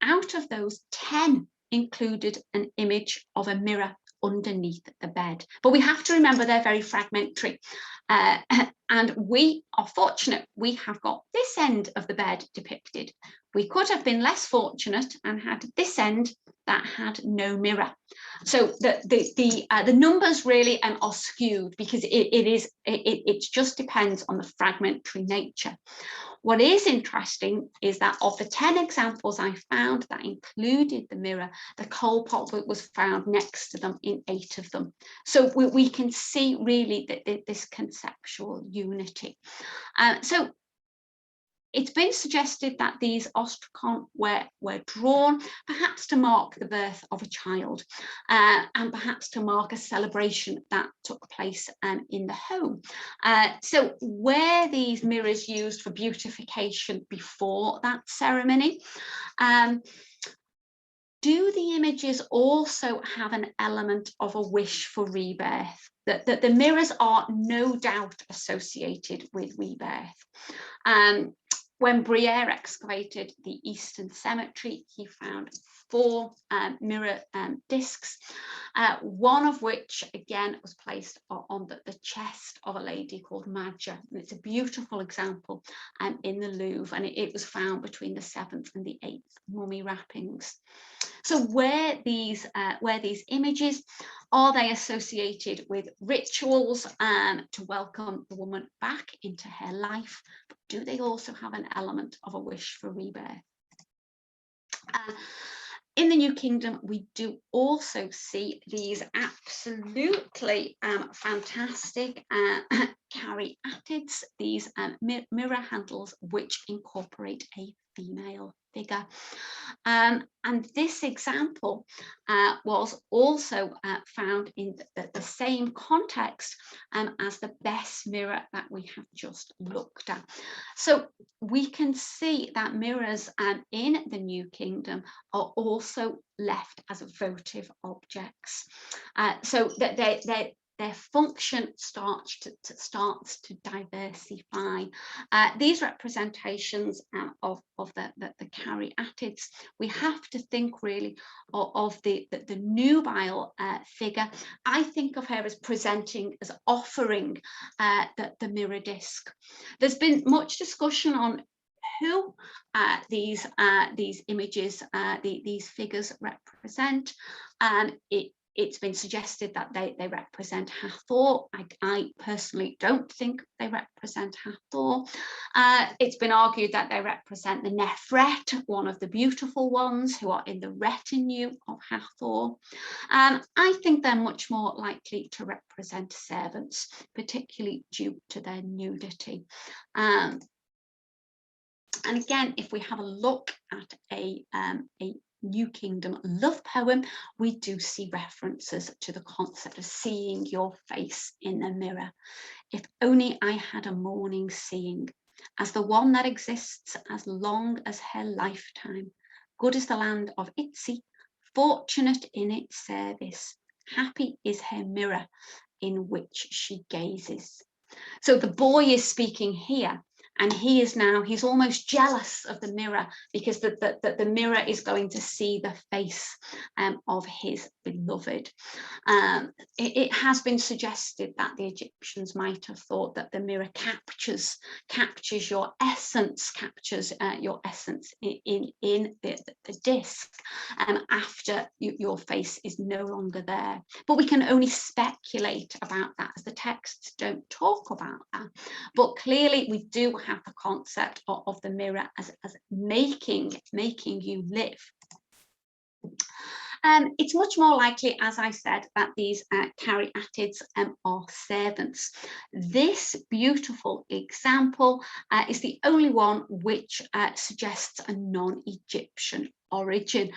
out of those, 10 included an image of a mirror underneath the bed. But we have to remember they're very fragmentary. And we are fortunate we have got this end of the bed depicted. We could have been less fortunate and had this end that had no mirror. So the numbers really are skewed because it just depends on the fragmentary nature. What is interesting is that of the 10 examples I found that included the mirror, the coal pot was found next to them in 8 of them. So we can see really this conceptual unity. So it's been suggested that these ostracon were drawn perhaps to mark the birth of a child and perhaps to mark a celebration that took place in the home. So were these mirrors used for beautification before that ceremony? Do the images also have an element of a wish for rebirth? That the mirrors are no doubt associated with rebirth. When Briere excavated the Eastern Cemetery, he found 4 mirror discs, one of which again was placed on the chest of a lady called Madja. And it's a beautiful example in the Louvre, and it was found between the 7th and the 8th mummy wrappings. So where these images, are they associated with rituals to welcome the woman back into her life? But do they also have an element of a wish for rebirth? In the New Kingdom, we do also see these absolutely fantastic caryatids, these mirror handles which incorporate a female figure. And this example was also found in the same context as the best mirror that we have just looked at. So we can see that mirrors in the New Kingdom are also left as votive objects. So that their function starts to diversify. These representations of the caryatids, we have to think really of the nubile figure. I think of her as presenting, as offering the mirror disc. There's been much discussion on who these images, these figures represent. It's been suggested that they represent Hathor. I personally don't think they represent Hathor. It's been argued that they represent the Nefret, one of the beautiful ones who are in the retinue of Hathor. I think they're much more likely to represent servants, particularly due to their nudity. And again, if we have a look at a New Kingdom love poem, we do see references to the concept of seeing your face in the mirror. If only I had a morning seeing, as the one that exists as long as her lifetime. Good is the land of Itzi, fortunate in its service. Happy is her mirror in which she gazes. So the boy is speaking here. And he's almost jealous of the mirror because the mirror is going to see the face of his beloved. It has been suggested that the Egyptians might have thought that the mirror captures your essence, in the disc after your face is no longer there. But we can only speculate about that, as the texts don't talk about that. But clearly we do have the concept of the mirror as making you live. It's much more likely, as I said, that these caryatids are servants. This beautiful example is the only one which suggests a non-Egyptian origin,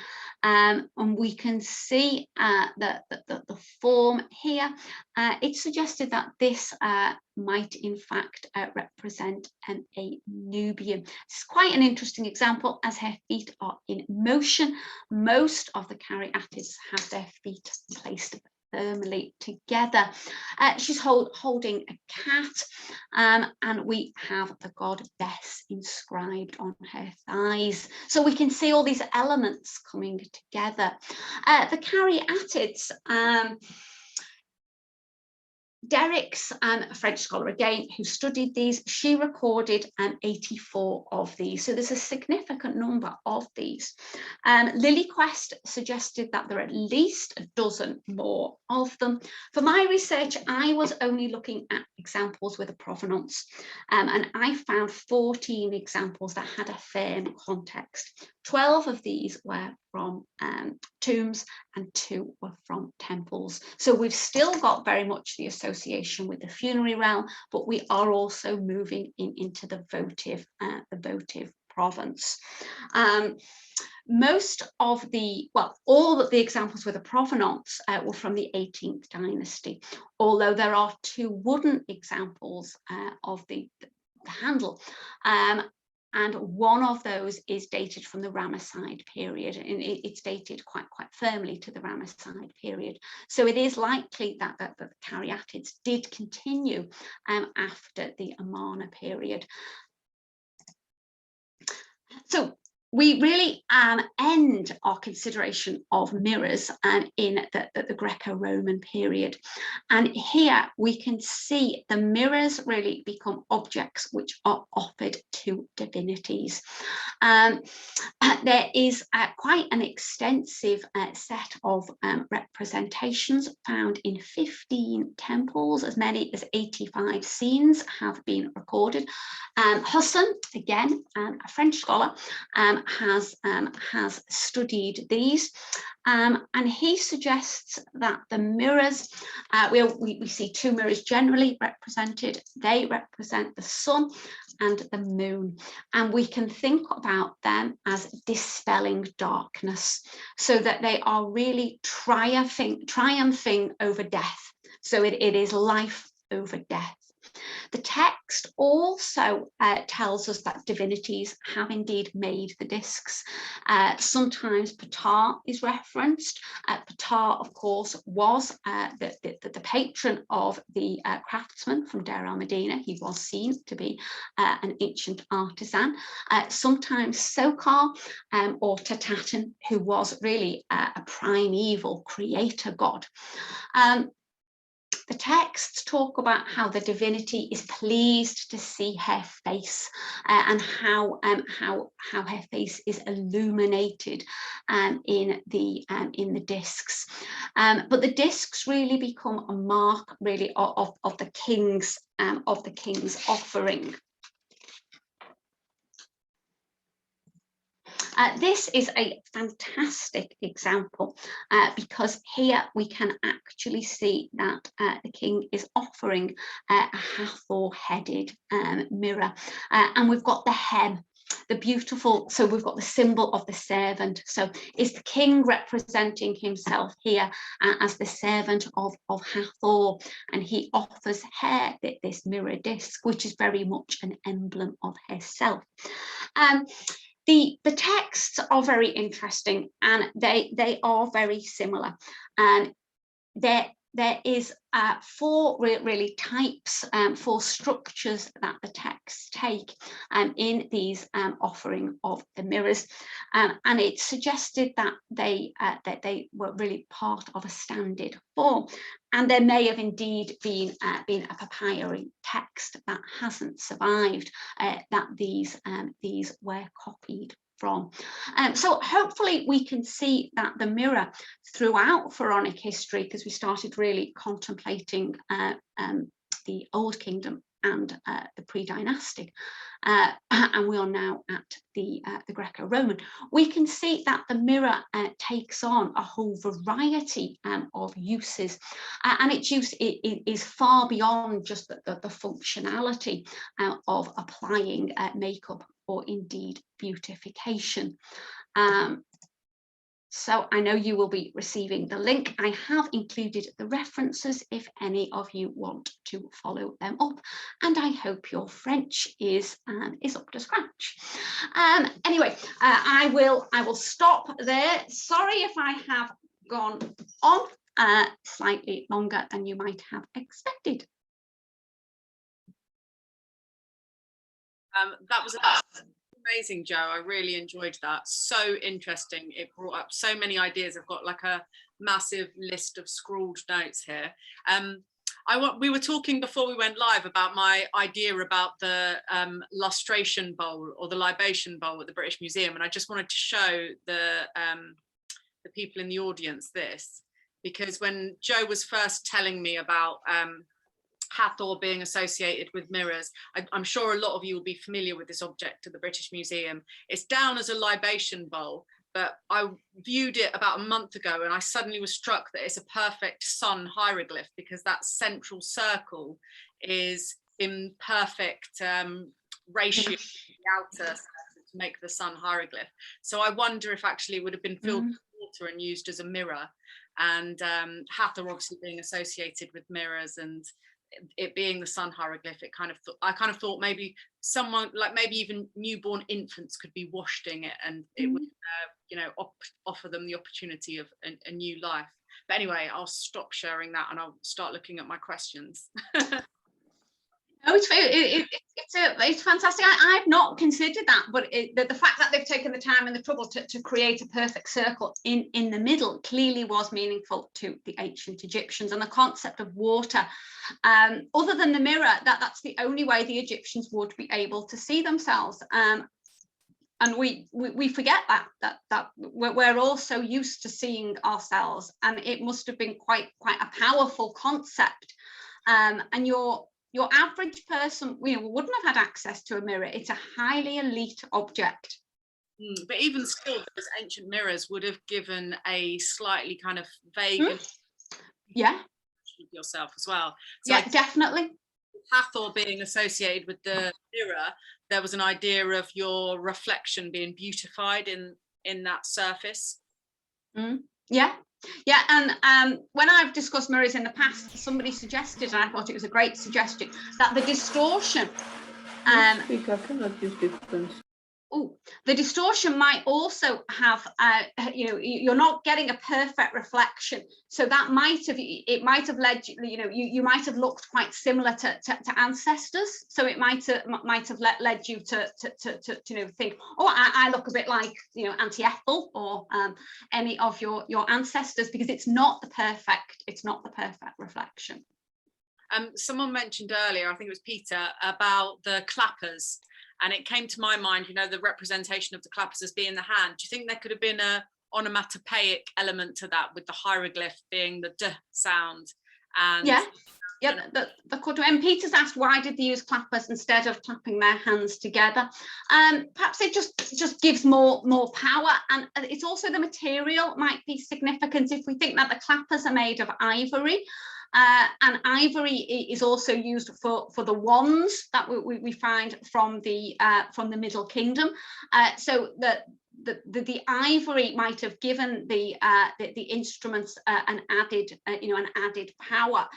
and we can see the form here. It's suggested that this might in fact represent a Nubian. It's quite an interesting example, as her feet are in motion. Most of the caryatids have their feet placed firmly together. She's holding a cat, and we have the goddess inscribed on her thighs. So we can see all these elements coming together. The caryatids, Derrick's a French scholar again who studied these. She recorded 84 of these, so there's a significant number of these. Lilyquest suggested that there are at least a dozen more of them. For my research, I was only looking at examples with a provenance, and I found 14 examples that had a firm context. 12 of these were from tombs and 2 were from temples. So we've still got very much the association with the funerary realm, but we are also moving into the votive province. Most of the, well, all of the examples with a provenance were from the 18th dynasty, although there are 2 wooden examples of the handle. And one of those is dated from the Ramesside period, and it's dated quite firmly to the Ramesside period. So it is likely that the caryatids did continue after the Amarna period. So we really end our consideration of mirrors in the Greco-Roman period. And here we can see the mirrors really become objects which are offered to divinities. There is quite an extensive set of representations found in 15 temples. As many as 85 scenes have been recorded. Husson, again, a French scholar, has studied these, and he suggests that the mirrors, we see 2 mirrors generally represented. They represent the sun and the moon, and we can think about them as dispelling darkness, so that they are really triumphing over death. So it is life over death. The text also tells us that divinities have indeed made the discs. Sometimes Ptah is referenced. Ptah, of course, was the patron of the craftsman from Deir el-Medina. He was seen to be an ancient artisan. Sometimes Sokar or Tataten, who was really a primeval creator god. The texts talk about how the divinity is pleased to see her face, and how her face is illuminated in the discs. But the discs really become a mark, really, of the king's offering. This is a fantastic example because here we can actually see that the king is offering a Hathor-headed mirror, and we've got the hem, the beautiful, so we've got the symbol of the servant. So is the king representing himself here as the servant of Hathor, and he offers her this mirror disc, which is very much an emblem of herself. The texts are very interesting, and they are very similar, and there is 4 really types, 4 structures that the texts take in these offering of the mirrors, and it suggested that they were really part of a standard form, and there may have indeed been a papyri text that hasn't survived that these were copied from. So hopefully we can see that the mirror throughout pharaonic history, because we started really contemplating the Old Kingdom and the pre-dynastic, and we are now at the Greco-Roman, we can see that the mirror takes on a whole variety of uses, and its use is far beyond just the functionality of applying makeup or indeed beautification. So I know you will be receiving the link. I have included the references if any of you want to follow them up, and I hope your French is up to scratch. Anyway, I will stop there. Sorry if I have gone on. slightly longer than you might have expected. That was amazing, Jo. I really enjoyed that. So interesting. It brought up so many ideas. I've got like a massive list of scrawled notes here. We were talking before we went live about my idea about the lustration bowl or the libation bowl at the British Museum, and I just wanted to show the people in the audience this, because when Jo was first telling me about Hathor being associated with mirrors, I'm sure a lot of you will be familiar with this object at the British Museum. It's down as a libation bowl, but I viewed it about a month ago and I suddenly was struck that it's a perfect sun hieroglyph, because that central circle is in perfect ratio to the outer to make the sun hieroglyph. So I wonder if actually it would have been filled with water and used as a mirror, and Hathor obviously being associated with mirrors and it being the sun hieroglyph, I kind of thought maybe someone, like maybe even newborn infants, could be washing it, and it would offer them the opportunity of a new life. But anyway, I'll stop sharing that and I'll start looking at my questions. No, it's fantastic. I've not considered that, but the fact that they've taken the time and the trouble to create a perfect circle in the middle clearly was meaningful to the ancient Egyptians. And the concept of water, other than the mirror, that's the only way the Egyptians would be able to see themselves. And we forget that we're all so used to seeing ourselves, and it must have been quite a powerful concept. And your average person, wouldn't have had access to a mirror. It's a highly elite object. But even still, those ancient mirrors would have given a slightly kind of vague with yourself as well. So yeah, definitely. Hathor being associated with the mirror, there was an idea of your reflection being beautified in that surface. Yeah, and when I've discussed mirrors in the past, somebody suggested, and I thought it was a great suggestion, that the distortion the distortion might also have, you're not getting a perfect reflection, so that might have led you might have looked quite similar to ancestors, so it might have led you to think, oh, I look a bit like Auntie Ethel or any of your ancestors, because it's not the perfect reflection. Someone mentioned earlier, I think it was Peter, about the clappers. And it came to my mind, the representation of the clappers as being the hand. Do you think there could have been a onomatopoeic element to that, with the hieroglyph being the D sound? And the could. And Peter's asked, why did they use clappers instead of clapping their hands together? Perhaps it just gives more power, and it's also the material might be significant. If we think that the clappers are made of ivory, and ivory is also used for the wands that we find from the Middle Kingdom, so the ivory might have given the instruments an added power,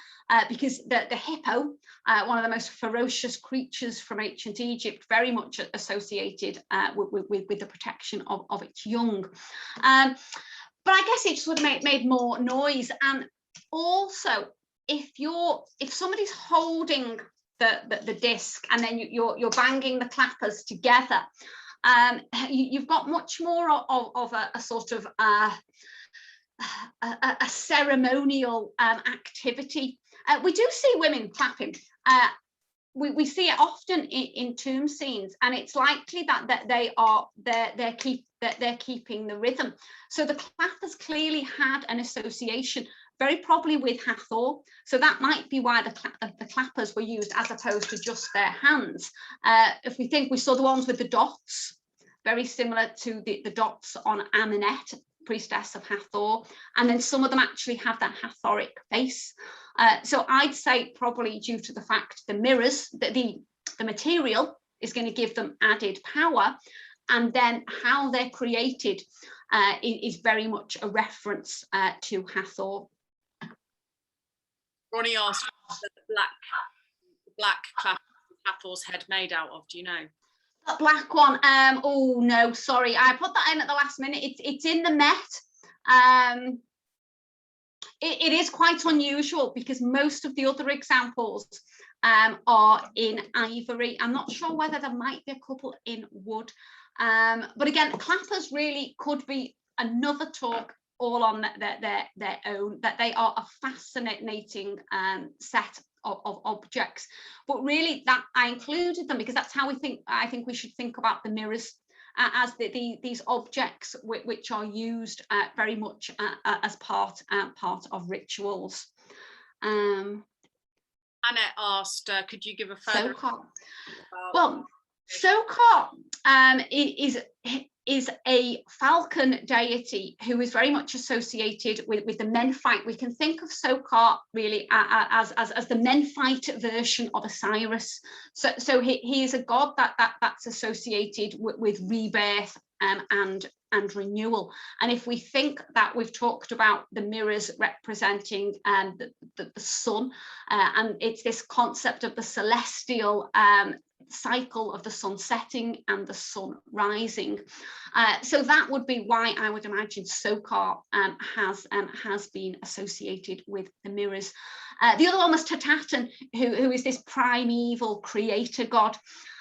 because the hippo, one of the most ferocious creatures from ancient Egypt, very much associated with the protection of its young. But I guess it just would have made more noise. And also, if somebody's holding the disc and then you're banging the clappers together, you've got much more of a sort of a ceremonial activity. We do see women clapping. We see it often in tomb scenes, and it's likely that they're keeping the rhythm. So the clappers clearly had an association, very probably with Hathor, so that might be why the clappers were used as opposed to just their hands. If we think, we saw the ones with the dots, very similar to the dots on Amenet, priestess of Hathor, and then some of them actually have that Hathoric face. So I'd say probably due to the fact the mirrors, that the material is going to give them added power, and then how they're created is very much a reference to Hathor. Ronnie asked what the black clap Hathor's head made out of. Do you know? The black one. Oh no, sorry, I put that in at the last minute. It's in the Met. it is quite unusual, because most of the other examples are in ivory. I'm not sure whether there might be a couple in wood, but again, clappers really could be another talk all on their own, that they are a fascinating set of objects. But really, that I included them because that's how I think we should think about the mirrors, as these objects which are used very much as part of rituals. Annette asked, could you give a further? Well, Sokar is a falcon deity who is very much associated with the men fight. We can think of Sokar really as the men fight version of Osiris. So he is a god that's associated with rebirth and renewal. And if we think that we've talked about the mirrors representing the sun, and it's this concept of the celestial cycle of the sun setting and the sun rising, so that would be why I would imagine Sokar has been associated with the mirrors. The other one was Tatatan, who is this primeval creator god,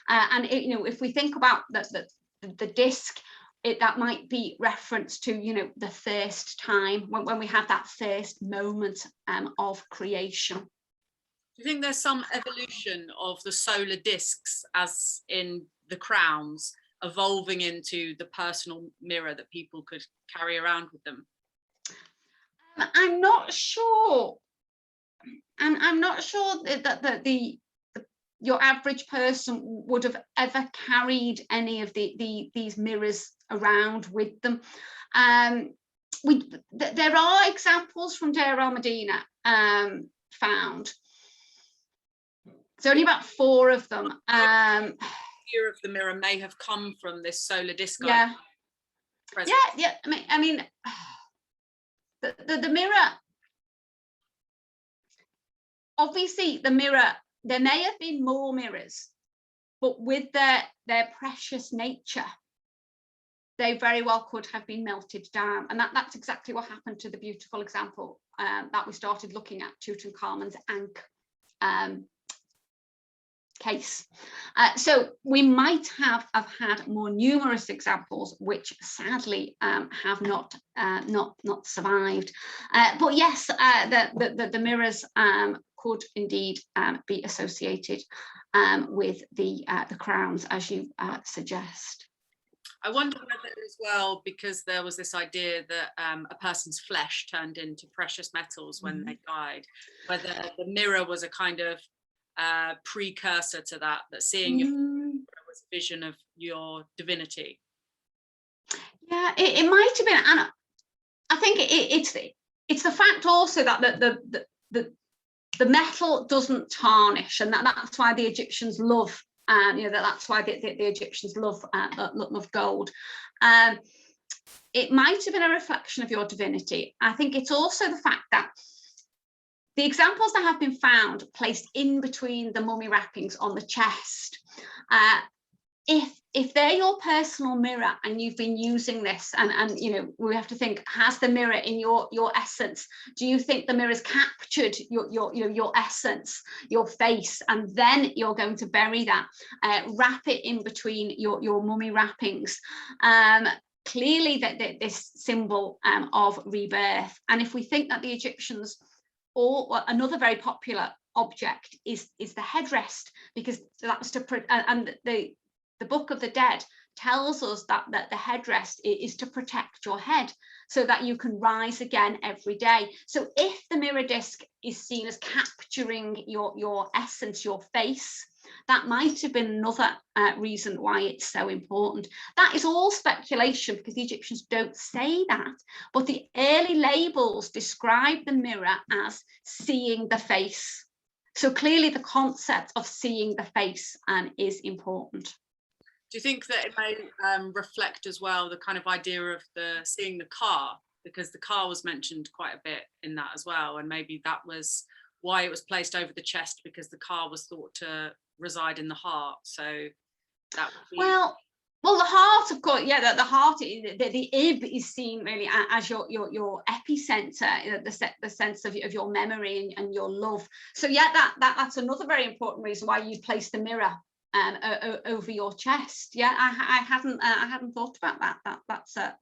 and if we think about the disc, that might be reference to the first time when we have that first moment of creation. Do you think there's some evolution of the solar discs, as in the crowns, evolving into the personal mirror that people could carry around with them? I'm not sure. I'm not sure that your average person would have ever carried any of these mirrors around with them. There are examples from Deir el-Medina found. There's only about 4 of them. The idea of the mirror may have come from this solar disc. Yeah. Yeah. I mean, the mirror. Obviously, the mirror. There may have been more mirrors, but with their precious nature, they very well could have been melted down. And that's exactly what happened to the beautiful example that we started looking at, Tutankhamun's Ankh case. So we might have had more numerous examples, which sadly have not survived. But yes, the mirrors could indeed be associated with the crowns, as you suggest. I wonder whether as well, because there was this idea that a person's flesh turned into precious metals when they died, whether the mirror was a kind of precursor to that seeing your was a vision of your divinity. Yeah, it might have been, and I think it's the fact also that the metal doesn't tarnish, and that's why the Egyptians love. That's why the Egyptians love gold. It might have been a reflection of your divinity. I think it's also the fact that the examples that have been found placed in between the mummy wrappings on the chest, if they're your personal mirror and you've been using this, and we have to think, has the mirror in your essence? Do you think the mirror's captured your essence, your face, and then you're going to bury that, wrap it in between your mummy wrappings? Clearly this symbol of rebirth. And if we think that the Egyptians, or another very popular object is the headrest, because that was and the Book of the Dead tells us that the headrest is to protect your head so that you can rise again every day. So if the mirror disc is seen as capturing your essence, your face, that might have been another reason why it's so important. That is all speculation, because the Egyptians don't say that, but the early labels describe the mirror as seeing the face. So clearly the concept of seeing the face is important. Do you think that it may reflect as well the kind of idea of seeing the car, because the car was mentioned quite a bit in that as well, and maybe that was why it was placed over the chest, because the car was thought to reside in the heart? So that would be... Well, Well, the heart, of course, yeah, the heart, the ib is seen really as your epicenter, the sense of your memory and your love. So yeah, that's another very important reason why you place the mirror over your chest. Yeah, I hadn't thought about that. That's a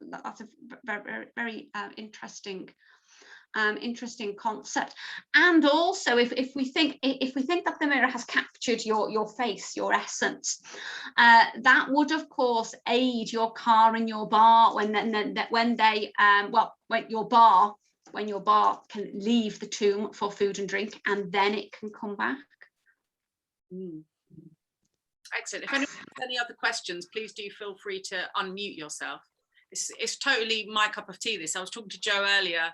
very interesting. Interesting concept. And also, if we think that the mirror has captured your face, your essence, that would of course aid your car and your bar when your bar can leave the tomb for food and drink, and then it can come back. Excellent. If anyone has any other questions, please do feel free to unmute yourself. It's totally my cup of tea, this. I was talking to Joe earlier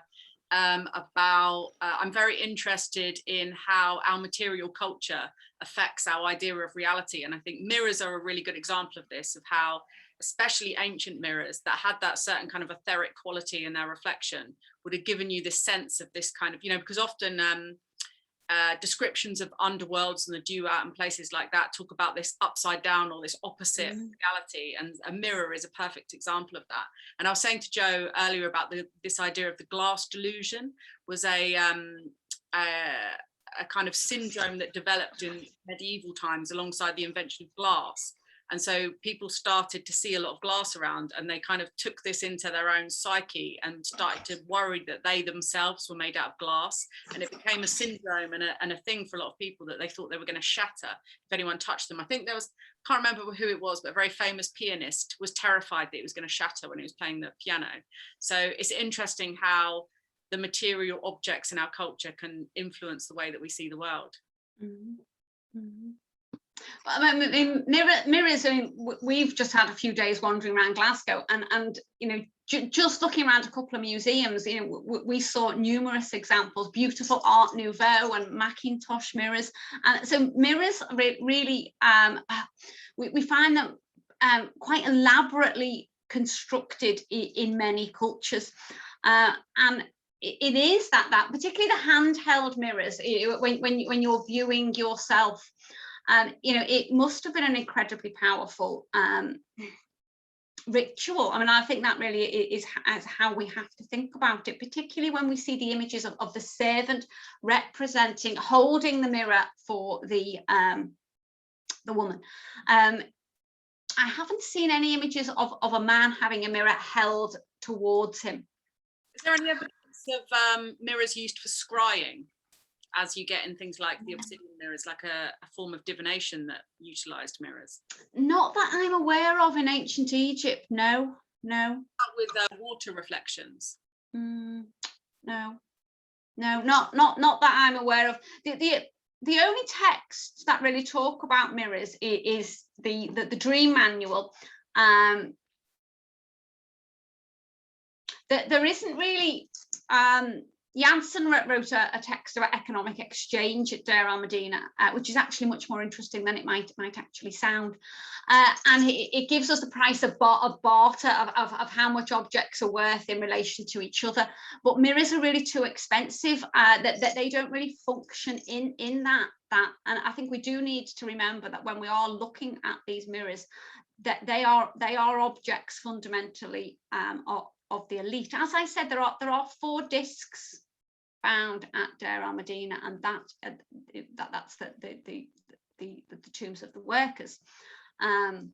about I'm very interested in how our material culture affects our idea of reality, and I think mirrors are a really good example of this, of how especially ancient mirrors that had that certain kind of etheric quality in their reflection would have given you this sense of this kind of, you know, because often descriptions of underworlds and the duat and places like that talk about this upside down or this opposite reality, and a mirror is a perfect example of that. And I was saying to Joe earlier about this idea of the glass delusion was a kind of syndrome that developed in medieval times alongside the invention of glass. And so people started to see a lot of glass around, and they kind of took this into their own psyche and started to worry that they themselves were made out of glass. And it became a syndrome and a thing for a lot of people, that they thought they were going to shatter if anyone touched them. I think there was, can't remember who it was, but a very famous pianist was terrified that it was going to shatter when he was playing the piano. So it's interesting how the material objects in our culture can influence the way that we see the world. Mirrors, I mean, we've just had a few days wandering around Glasgow, and you know, just looking around a couple of museums, you know, we saw numerous examples, beautiful Art Nouveau and Macintosh mirrors. And so mirrors really, we find them quite elaborately constructed in many cultures, and it is that particularly the handheld mirrors, when you're viewing yourself. You know, it must have been an incredibly powerful ritual. I mean, I think that really is how we have to think about it, particularly when we see the images of the servant holding the mirror for the woman. I haven't seen any images of a man having a mirror held towards him. Is there any evidence of mirrors used for scrying, as you get in things like the obsidian mirrors, like a form of divination that utilized mirrors? Not that I'm aware of in ancient Egypt, no. With water reflections? No, not that I'm aware of. The only texts that really talk about mirrors is the Dream Manual. There isn't really. Janssen wrote a text about economic exchange at Deir al-Medina, which is actually much more interesting than it might actually sound. And it gives us the price of barter, of how much objects are worth in relation to each other. But mirrors are really too expensive, that they don't really function in that. And I think we do need to remember that when we are looking at these mirrors, that they are objects fundamentally of the elite. As I said, there are 4 discs found at Deir al-Medina, and that's the tombs of the workers. Right.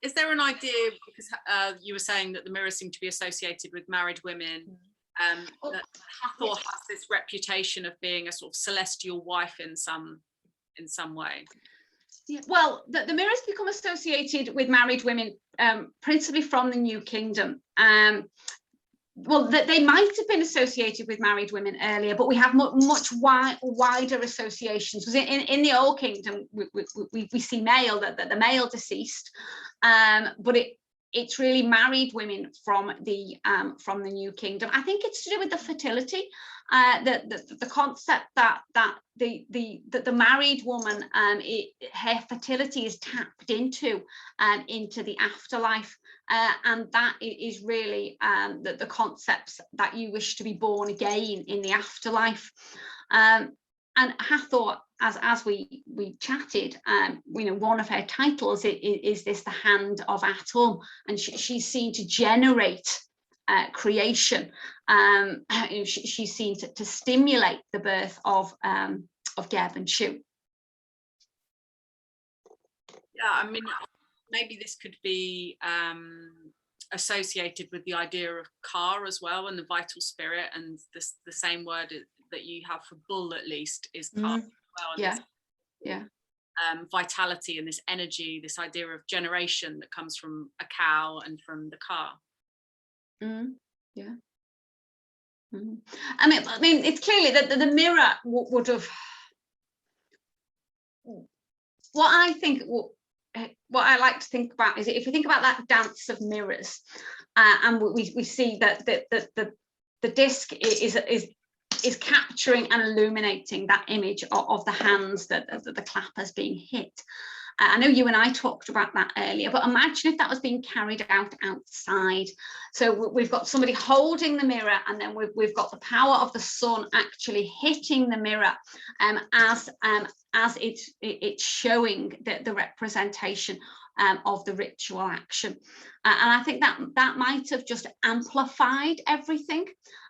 Is there an idea, because you were saying that the mirrors seem to be associated with married women, that Hathor has this reputation of being a sort of celestial wife in some way? Yeah, well, the mirrors become associated with married women principally from the New Kingdom. Well, they might have been associated with married women earlier, but we have much wider associations. Because in the Old Kingdom, we see male, the male deceased, but it's really married women from the New Kingdom. I think it's to do with the fertility, the concept that the married woman, her fertility is tapped into the afterlife. and that is really the concepts that you wish to be born again in the afterlife. And Hathor, as we chatted, one of her titles is this, the hand of Atum, and she's seen to generate creation. She's seen to stimulate the birth of Geb and Shu. Yeah, I mean, maybe this could be associated with the idea of Ka as well, and the vital spirit, and the same word that you have for bull, at least, is Ka as well. And vitality and this energy, this idea of generation that comes from a cow and from the Ka. I mean, it's clearly that the mirror would have. What I like to think about is, if we think about that dance of mirrors, and we see that the disc is capturing and illuminating that image of the hands that the clappers being hit. I know you and I talked about that earlier, but imagine if that was being carried out outside. So we've got somebody holding the mirror, and then we've got the power of the sun actually hitting the mirror, as it's showing the representation of the ritual action. And I think that might have just amplified everything.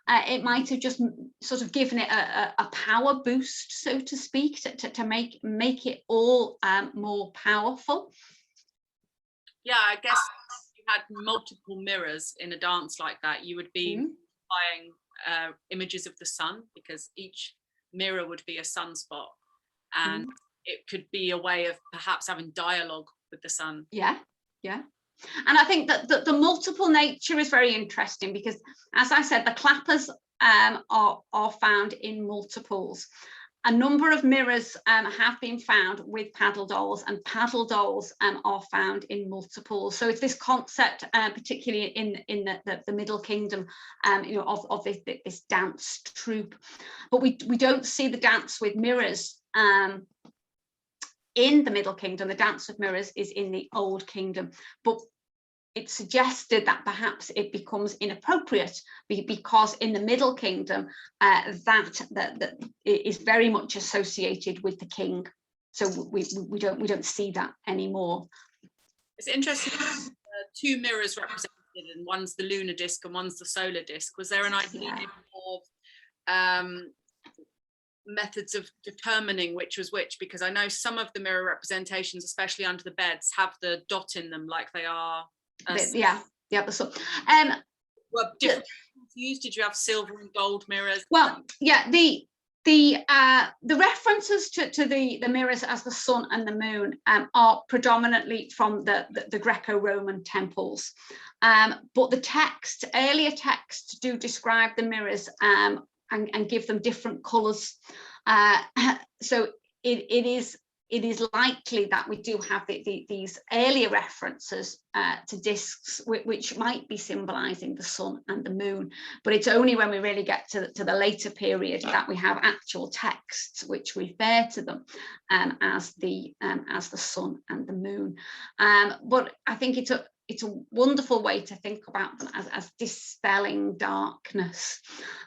It might have just sort of given it a power boost, so to speak, to make it all more powerful. Yeah, I guess if you had multiple mirrors in a dance like that, you would be buying images of the sun, because each mirror would be a sunspot, and it could be a way of perhaps having dialogue with the sun. Yeah. And I think that the multiple nature is very interesting, because, as I said, the clappers are found in multiples. A number of mirrors have been found with paddle dolls, and paddle dolls are found in multiples. So it's this concept, particularly in the Middle Kingdom, of this dance troupe. But we don't see the dance with mirrors in the Middle Kingdom. The dance with mirrors is in the Old Kingdom, but it's suggested that perhaps it becomes inappropriate because in the Middle Kingdom that is very much associated with the king. So we don't see that anymore. It's interesting. Two mirrors represented, and one's the lunar disc and one's the solar disc. Was there an idea of methods of determining which was which? Because I know some of the mirror representations, especially under the beds, have the dot in them, like they are. The sun. Well, different used. Did you have silver and gold mirrors? Well, yeah, the references to the mirrors as the sun and the moon are predominantly from the Greco-Roman temples, but the earlier texts do describe the mirrors and give them different colours. So it is likely that we do have these earlier references to discs, which might be symbolising the sun and the moon, but it's only when we really get to the later period that we have actual texts which refer to them as the sun and the moon. But I think it's a wonderful way to think about them as dispelling darkness.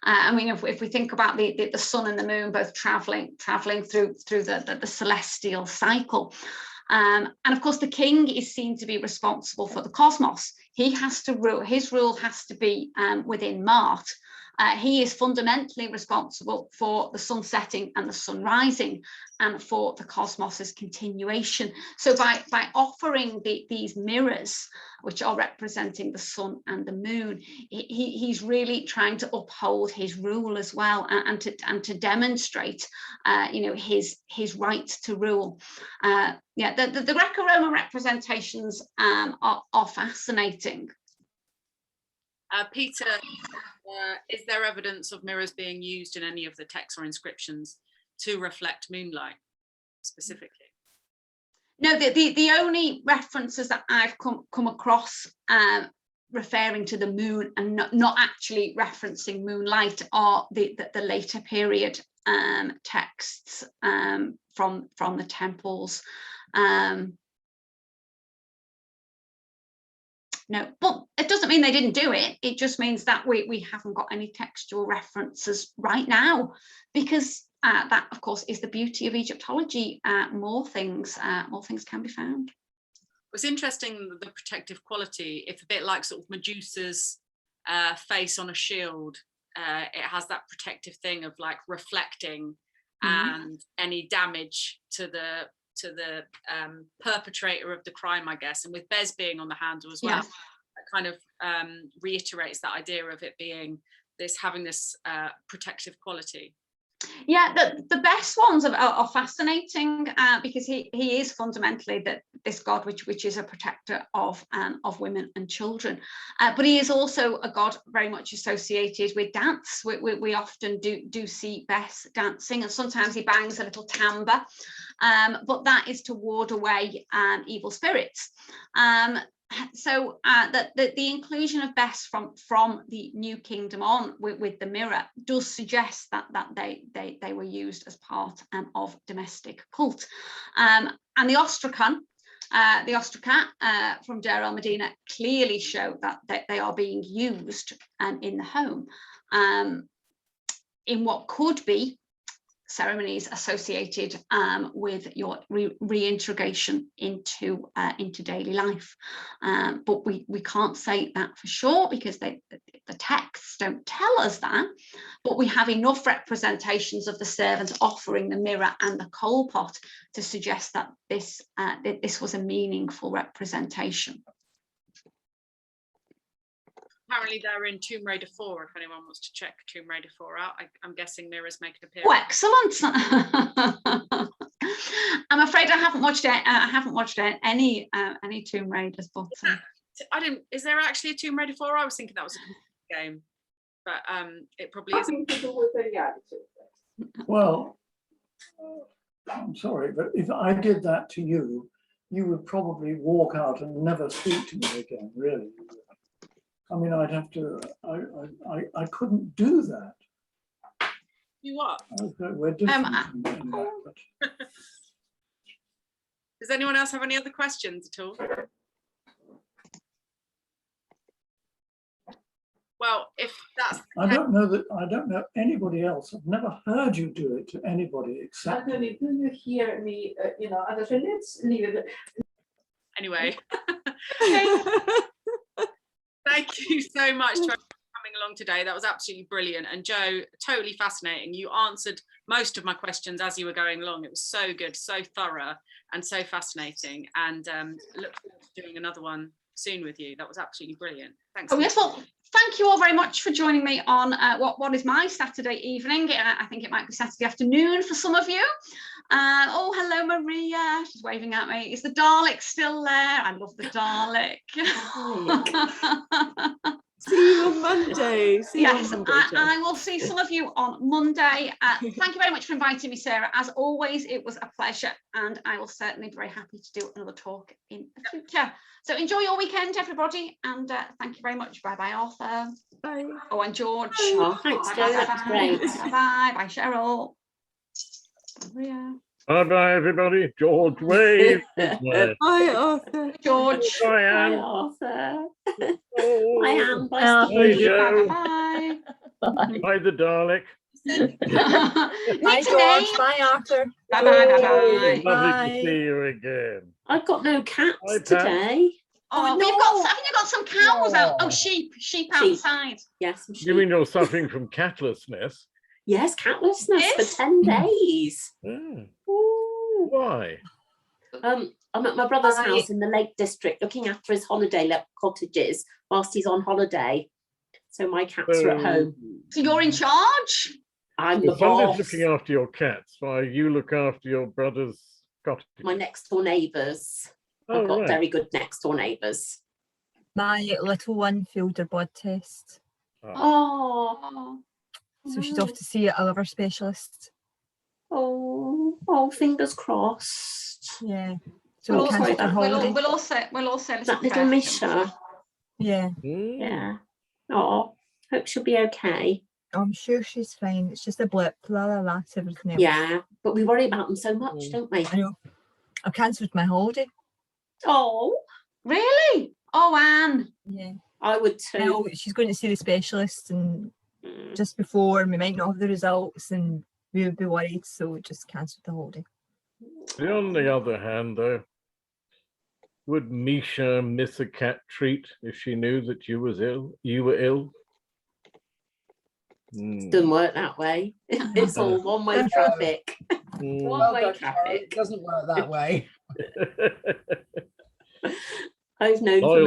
I mean, if we think about the sun and the moon both traveling through the celestial cycle, and of course the king is seen to be responsible for the cosmos. He has to rule. His rule has to be within Mart. He is fundamentally responsible for the sun setting and the sun rising, and for the cosmos's continuation. So by offering these mirrors, which are representing the sun and the moon, he's really trying to uphold his rule as well, and to demonstrate, his right to rule. The Greco-Roman representations are fascinating. Peter, is there evidence of mirrors being used in any of the texts or inscriptions to reflect moonlight specifically? No, the only references that I've come across referring to the moon and not actually referencing moonlight are the later period texts from the temples. No, but it doesn't mean they didn't do it. It just means that we haven't got any textual references right now, because that, of course, is the beauty of Egyptology. More things can be found. It's interesting, the protective quality. If a bit like sort of Medusa's face on a shield, it has that protective thing of like reflecting, and any damage to the perpetrator of the crime, I guess. And with Bez being on the handle as well, Yes. that kind of reiterates that idea of it being having this protective quality. Yeah, the best ones are fascinating, because he is fundamentally this god which is a protector of women and children, but he is also a god very much associated with dance. We often do see Bess dancing, and sometimes he bangs a little timbre, but that is to ward away evil spirits. So the inclusion of Bess from the New Kingdom on with the mirror does suggest that they were used as part of domestic cult. And the Ostracan, from Deir el-Medina, clearly show that they are being used in the home, in what could be ceremonies associated with your reintegration into daily life, but we can't say that for sure, because the texts don't tell us that. But we have enough representations of the servants offering the mirror and the coal pot to suggest that this was a meaningful representation. Apparently they're in Tomb Raider 4, if anyone wants to check Tomb Raider 4 out. I'm guessing mirrors make an appearance. Oh, excellent. I'm afraid I haven't watched it. I haven't watched any Tomb Raiders, but I didn't. Is there actually a Tomb Raider 4? I was thinking that was a game, but it probably isn't. Well, I'm sorry, but if I did that to you, you would probably walk out and never speak to me again, really. I mean, I'd have to, I couldn't do that. You what? Okay, we're different in that, but... Does anyone else have any other questions at all? Well, if that's... I don't know anybody else. I've never heard you do it to anybody except... Do you hear me, let's leave it. Anyway. Thank you so much for coming along today. That was absolutely brilliant. And Jo, totally fascinating. You answered most of my questions as you were going along. It was so good, so thorough, and so fascinating. And look forward to doing another one soon with you. That was absolutely brilliant. Thanks. Oh yes, well, thank you all very much for joining me on what is my Saturday evening. I think it might be Saturday afternoon for some of you. Oh, hello, Maria. She's waving at me. Is the Dalek still there? I love the Dalek. See you on Monday. Yes, I will see some of you on Monday. Thank you very much for inviting me, Sarah. As always, it was a pleasure, and I will certainly be very happy to do another talk in the future. So enjoy your weekend, everybody, and thank you very much. Bye-bye, Arthur. Bye. Oh, and George. Oh, thanks, Jo. That's great. Bye-bye. Bye, Cheryl. Maria. Bye-bye, everybody. George wave. Bye, Arthur. George. Bye, Diane. Arthur. Oh, Bye, Anne. Bye, Bye, Steve. Jo. Bye. Bye, the Dalek. Bye, George. Bye, Arthur. Bye-bye. Oh, Bye-bye. lovely to see you again. I've got no cats Bye, Pat. today. Oh, no. I think you've got some cows out. Oh, sheep outside. Yes, I'm You sure. mean you're suffering from catlessness? Yes, catlessness Yes. for 10 days. Oh, Ooh. why? I'm at my brother's house in the Lake District looking after his holiday cottages whilst he's on holiday. So my cats are at home. So you're in charge? I'm So the somebody's boss. looking after your cats while you look after your brother's cottage. My next door neighbours. Oh, I've got right. very good next door neighbours. My little one failed her blood test, Oh, so she's off to see a liver specialist. oh, fingers crossed. Yeah. So We'll we also, cancelled her holiday. we'll also That little Misha. Yeah. Mm. Yeah. Oh, hope she'll be okay. I'm sure she's fine. It's just a blip. La la la. To everything else. Yeah, but we worry about them so much, Mm. don't we? I know. I cancelled my holiday. Oh, Really? Oh, Anne. I would too. Well, she's going to see the specialist, and just before, and we might not have the results, and we would be worried, so we just cancelled the holiday. On the other hand, though, would Misha miss a cat treat if she knew that you were ill? It doesn't work that way. It's all one-way traffic. One-way Well, traffic. it doesn't work that way. I've known for Loyal